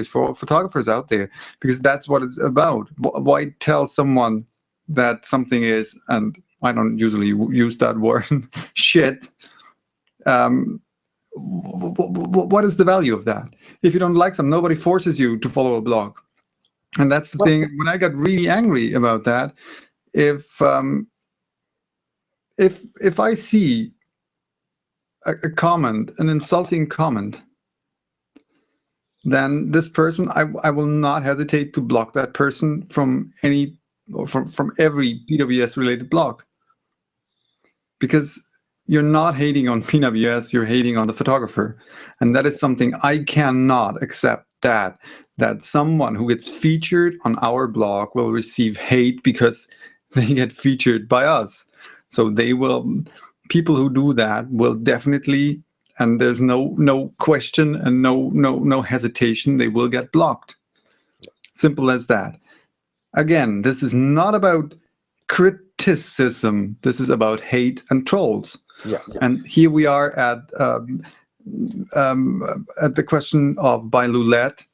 for photographers out there, because that's what it's about. Why tell someone that something is, and I don't usually use that word, shit. What is the value of that? If you don't like something, nobody forces you to follow a blog. And that's the thing. When I got really angry about that, if I see a comment, an insulting comment, then this person, I will not hesitate to block that person from any, or from every PWS related blog. because you're not hating on PWS, you're hating on the photographer. And that is something I cannot accept, that someone who gets featured on our blog will receive hate because they get featured by us. So people who do that will definitely, and there's no question and no hesitation, they will get blocked. Simple as that. Again, this is not about criticism. This is about hate and trolls. Yes. And here we are at the question of by Loulette.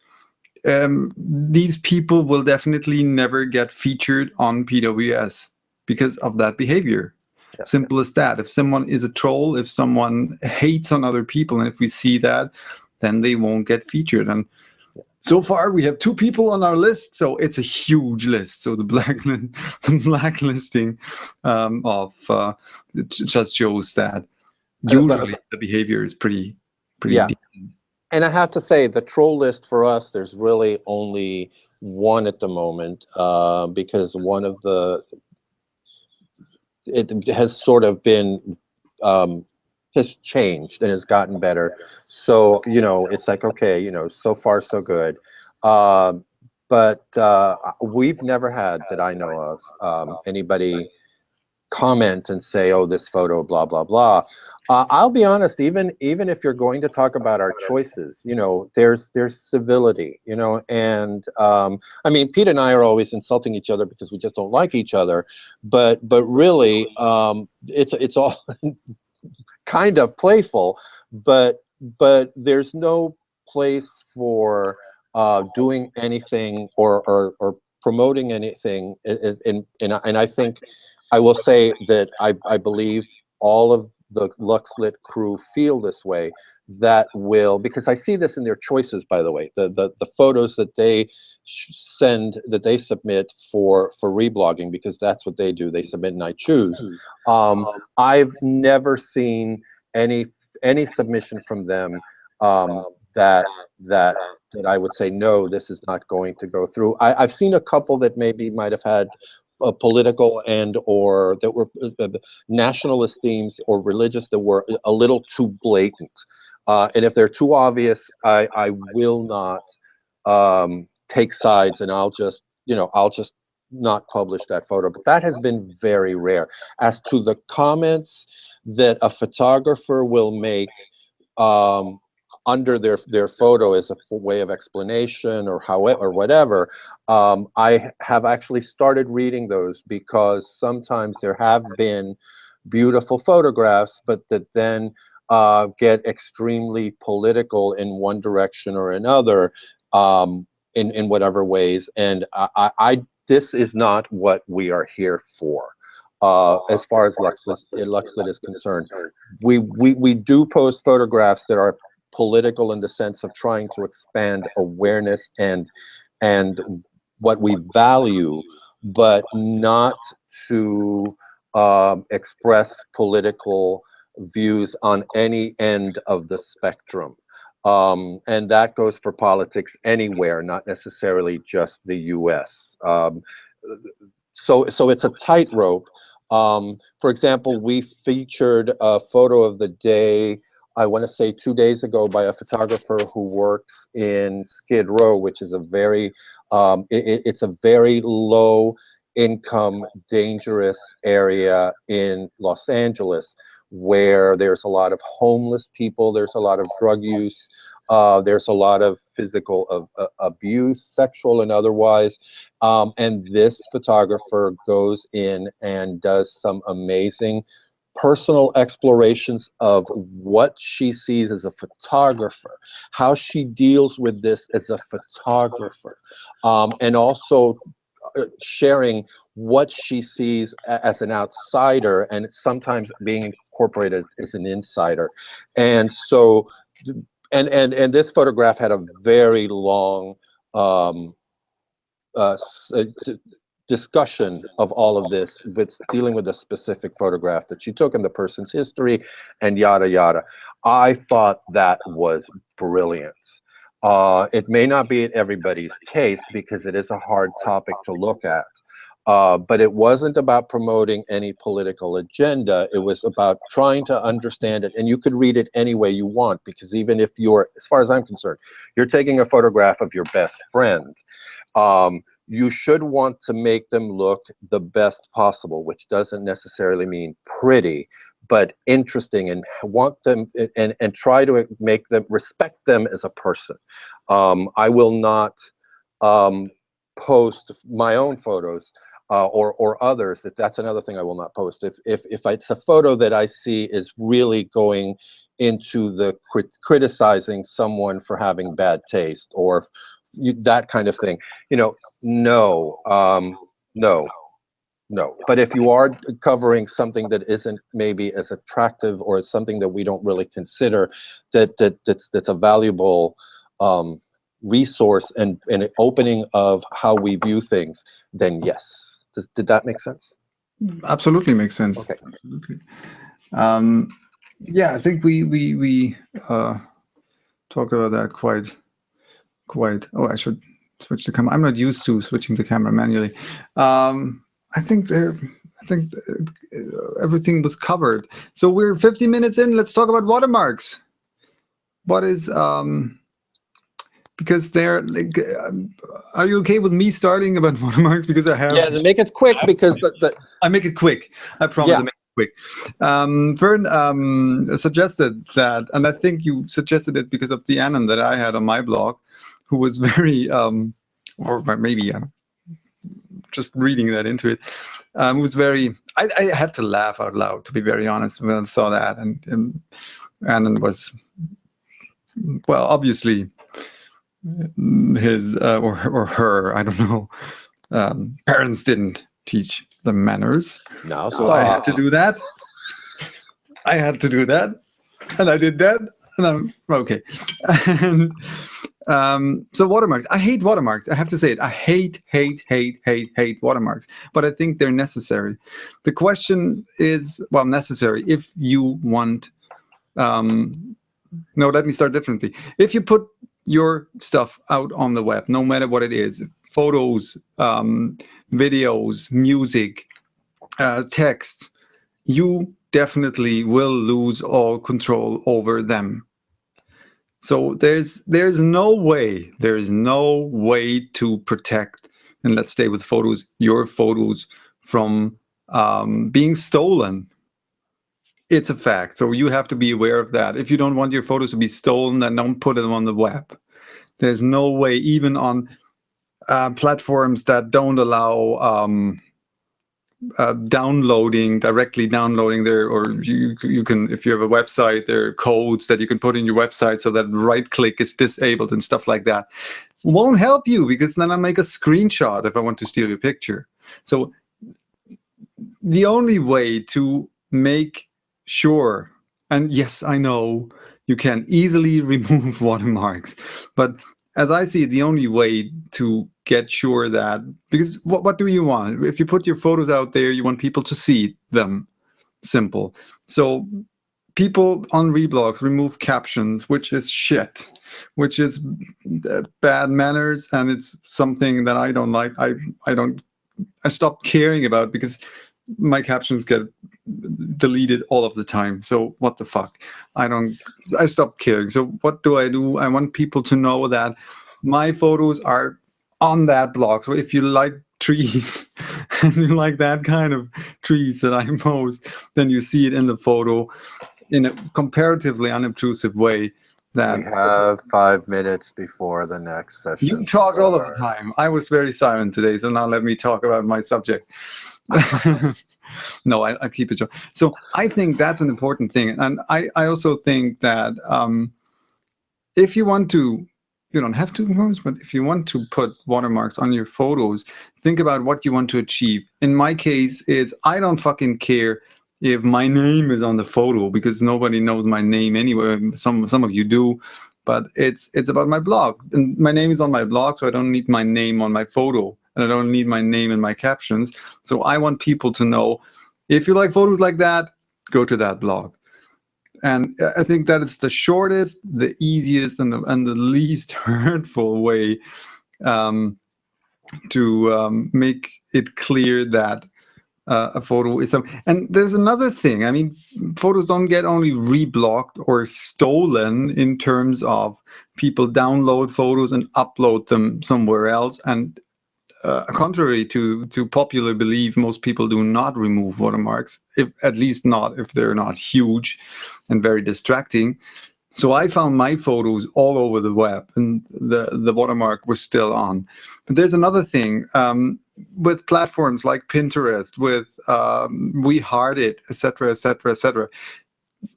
These people will definitely never get featured on PWS because of that behavior. Yeah. Simple as that. If someone is a troll, if someone hates on other people, and if we see that, then they won't get featured. And so far, we have 2 people on our list, so it's a huge list. So the blacklisting it just shows that usually the behavior is pretty decent. And I have to say, the troll list for us, there's really only one at the moment, because one of it has sort of been has changed and has gotten better. So, it's like, okay, so far so good. But we've never had, that I know of, anybody comment and say, oh, this photo, blah, blah, blah. I'll be honest, even if you're going to talk about our choices, there's civility, and I mean, Pete and I are always insulting each other because we just don't like each other, but really, it's all kind of playful, but there's no place for doing anything or promoting anything, and I think I will say that I believe all of the LuxLit crew feel this way, that will, because I see this in their choices, by the way, the photos that they submit for reblogging, because that's what they do, they submit and I choose. I've never seen any submission from them that I would say, no, this is not going to go through. I've seen a couple that maybe might have had political and or that were nationalist themes or religious that were a little too blatant, and if they're too obvious, I will not take sides, and I'll just not publish that photo. But that has been very rare. As to the comments that a photographer will make under their photo as a way of explanation or however or whatever, I have actually started reading those, because sometimes there have been beautiful photographs, but that then get extremely political in one direction or another, in whatever ways. And this is not what we are here for. As far as LuxLit is concerned, we do post photographs that are political in the sense of trying to expand awareness and what we value, but not to express political views on any end of the spectrum. And that goes for politics anywhere, not necessarily just the US. So it's a tightrope. For example, we featured a photo of the day, I want to say 2 days ago, by a photographer who works in Skid Row, which is a very, it's a very low income, dangerous area in Los Angeles, where there's a lot of homeless people, there's a lot of drug use, there's a lot of physical abuse, sexual and otherwise. And this photographer goes in and does some amazing personal explorations of what she sees as a photographer, how she deals with this as a photographer, and also sharing what she sees as an outsider, and sometimes being incorporated as an insider. And so, and this photograph had a very long discussion of all of this, with dealing with a specific photograph that she took and the person's history and yada yada. I thought that was brilliant. It may not be at everybody's taste because it is a hard topic to look at, But it wasn't about promoting any political agenda. It was about trying to understand it. And you could read it any way you want, because even if you're, as far as I'm concerned, you're taking a photograph of your best friend, you should want to make them look the best possible, which doesn't necessarily mean pretty, but interesting, and want them and try to make them, respect them as a person. I will not post my own photos or others. That's another thing I will not post. If it's a photo that I see is really going into the criticizing someone for having bad taste, or that kind of thing, no. But if you are covering something that isn't maybe as attractive, or something that we don't really consider that's a valuable resource and an opening of how we view things, then yes. Did that make sense? Absolutely makes sense. Okay. Absolutely. Yeah, I think we talked about that quite. Oh, I should switch the camera. I'm not used to switching the camera manually. I think everything was covered. So we're 50 minutes in. Let's talk about watermarks. What is because they're like, are you okay with me starting about watermarks? Because I have. Yeah, to make it quick, because I make it quick. I promise. Yeah. I make it quick. Fern suggested that, and I think you suggested it because of the Anon that I had on my blog, who was very, or maybe I'm just reading that into it, was very, I had to laugh out loud, to be very honest, when I saw that. And Anon was, well, obviously, his or her, I don't know, parents didn't teach them manners. No, So I had to do that. And I did that. And I'm okay. And so watermarks. I hate watermarks. I have to say it. I hate watermarks. But I think they're necessary. The question is, well, necessary if you want. No, let me start differently. If you put your stuff out on the web, no matter what it is, photos, videos, music, text, you definitely will lose all control over them. So there's no way to protect, and let's stay with photos, your photos from being stolen. It's a fact. So you have to be aware of that. If you don't want your photos to be stolen, then don't put them on the web. There's no way, even on platforms that don't allow directly downloading there, or you can, if you have a website, there are codes that you can put in your website so that right click is disabled and stuff like that. Won't help you, because then I make a screenshot if I want to steal your picture. So the only way to make sure, and yes, I know you can easily remove watermarks, but as I see it, the only way to get sure that, because what do you want? If you put your photos out there, you want people to see them. Simple. So people on reblogs remove captions, which is shit, which is bad manners, and it's something that I don't like. I stopped caring about, because my captions get deleted all of the time. So what the fuck? I stopped caring. So what do? I want people to know that my photos are on that blog. So if you like trees and you like that kind of trees that I post, then you see it in the photo in a comparatively unobtrusive way. That we have 5 minutes before the next session. You talk all of the time. I was very silent today, so now let me talk about my subject. No, I keep it short. So I think that's an important thing. And I also think that if you want to, you don't have to, but if you want to put watermarks on your photos, think about what you want to achieve. In my case, I don't fucking care if my name is on the photo, because nobody knows my name anyway. Some of you do, but it's about my blog. And my name is on my blog, so I don't need my name on my photo. And I don't need my name in my captions. So I want people to know, if you like photos like that, go to that blog. And I think that it's the shortest, the easiest, and the least hurtful way make it clear that a photo is some. And there's another thing. I mean, photos don't get only reblogged or stolen in terms of people download photos and upload them somewhere else. And contrary to popular belief, most people do not remove watermarks, at least not if they're not huge and very distracting. So I found my photos all over the web, and the watermark was still on. But there's another thing. With platforms like Pinterest, with WeHeartIt, etc., etc., etc.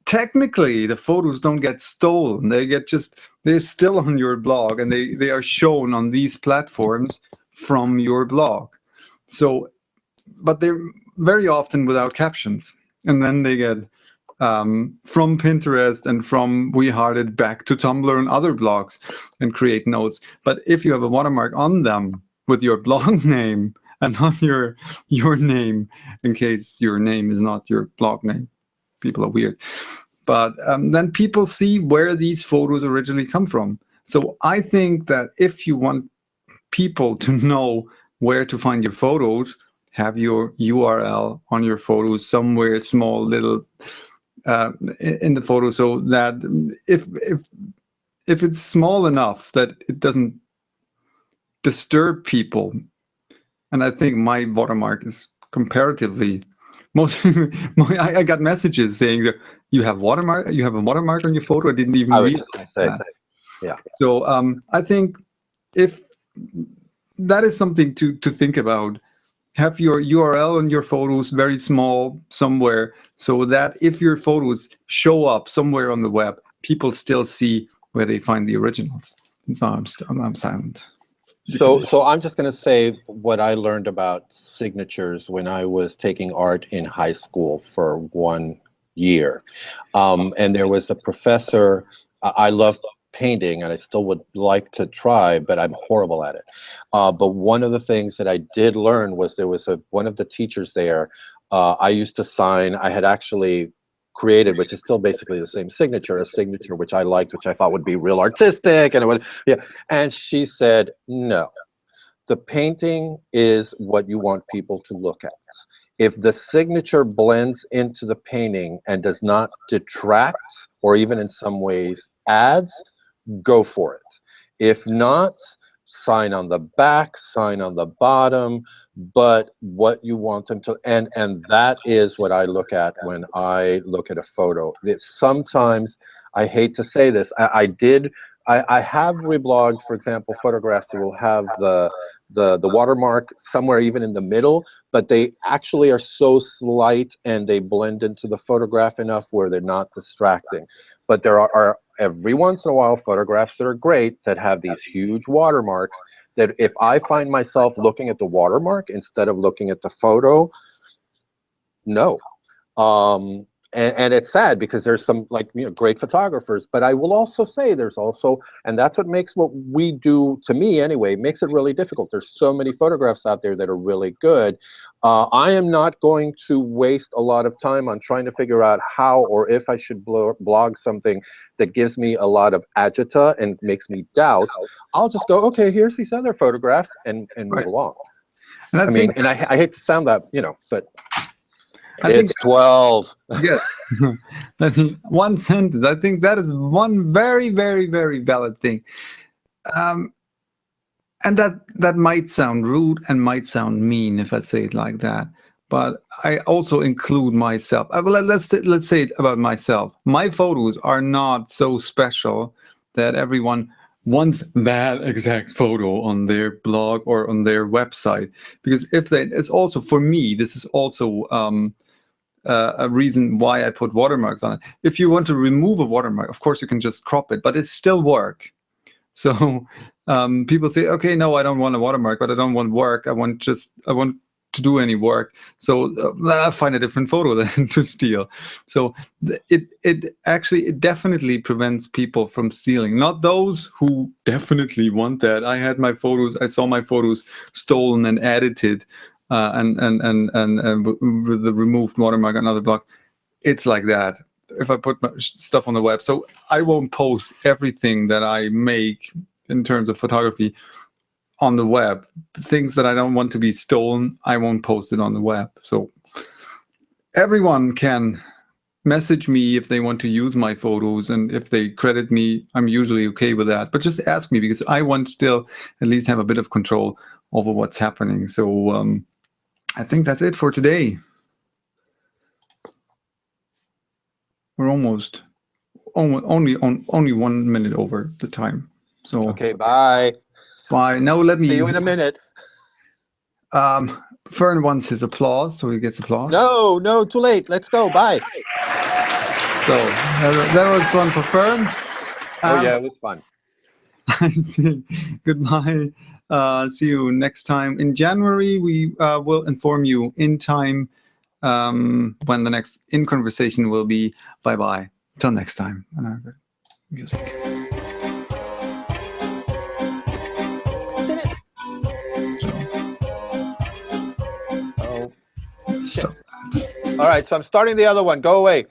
Technically, the photos don't get stolen. They're still on your blog, and they are shown on these platforms from your blog. So, but they're very often without captions, and then they get from Pinterest and from WeHeartIt back to Tumblr and other blogs and create notes. But if you have a watermark on them with your blog name and not your name, in case your name is not your blog name, people are weird. But then people see where these photos originally come from. So I think that if you want people to know where to find your photos, have your URL on your photos somewhere small, little in the photo, so that if it's small enough that it doesn't disturb people. And I think my watermark is comparatively I got messages saying that you have a watermark on your photo. I didn't even read that. Yeah. So I think if that is something to think about, have your URL on your photos very small somewhere, so that if your photos show up somewhere on the web, people still see where they find the originals. No, I'm silent. So I'm just going to say what I learned about signatures when I was taking art in high school for 1 year. And there was a professor. I love painting, and I still would like to try, but I'm horrible at it. But one of the things that I did learn was there was one of the teachers there. I used to sign. I had actually created, which is still basically the same signature, a signature which I liked, which I thought would be real artistic, and it was, yeah. And she said, no, the painting is what you want people to look at. If the signature blends into the painting and does not detract, or even in some ways adds, go for it. If not, sign on the back, sign on the bottom, but what you want them to, and that is what I look at when I look at a photo. Sometimes, I hate to say this, I have reblogged, for example, photographs that will have the watermark somewhere even in the middle, but they actually are so slight and they blend into the photograph enough where they're not distracting. But there are every once in a while photographs that are great that have these huge watermarks that if I find myself looking at the watermark instead of looking at the photo, no. And it's sad because there's some great photographers, but I will also say there's also, and that's what makes what we do, to me anyway, makes it really difficult. There's so many photographs out there that are really good. I am not going to waste a lot of time on trying to figure out how or if I should blog something that gives me a lot of agita and makes me doubt. I'll just go, okay, here's these other photographs and move along. And I hate to sound that, but it's 12. Yes. I think one sentence. I think that is one very, very, very valid thing. And that might sound rude and might sound mean if I say it like that. But I also include myself. Well, let's say it about myself. My photos are not so special that everyone wants that exact photo on their blog or on their website. Because it's also, for me, this is also a reason why I put watermarks on it. If you want to remove a watermark, of course you can just crop it, but it's still work. So people say, okay, no, I don't want a watermark, but I don't want work. I want to do any work. So then I find a different photo then to steal. So it definitely prevents people from stealing. Not those who definitely want that. I saw my photos stolen and edited. And with the removed watermark on another blog, it's like that. If I put my stuff on the web, so I won't post everything that I make in terms of photography on the web. Things that I don't want to be stolen, I won't post it on the web. So everyone can message me if they want to use my photos, and if they credit me, I'm usually okay with that. But just ask me, because I want still at least have a bit of control over what's happening. So I think that's it for today. We're almost only 1 minute over the time. So Okay, bye. bye. Now let me See you in a minute. Fern wants his applause, so he gets applause. No, too late. Let's go. Bye. So that was fun for Fern. Oh yeah, it was fun. I see. Goodbye. See you next time in January. We will inform you in time when the next InConversation will be. Bye bye. Till next time. Music. Oh. Stop. All right, so I'm starting the other one. Go away.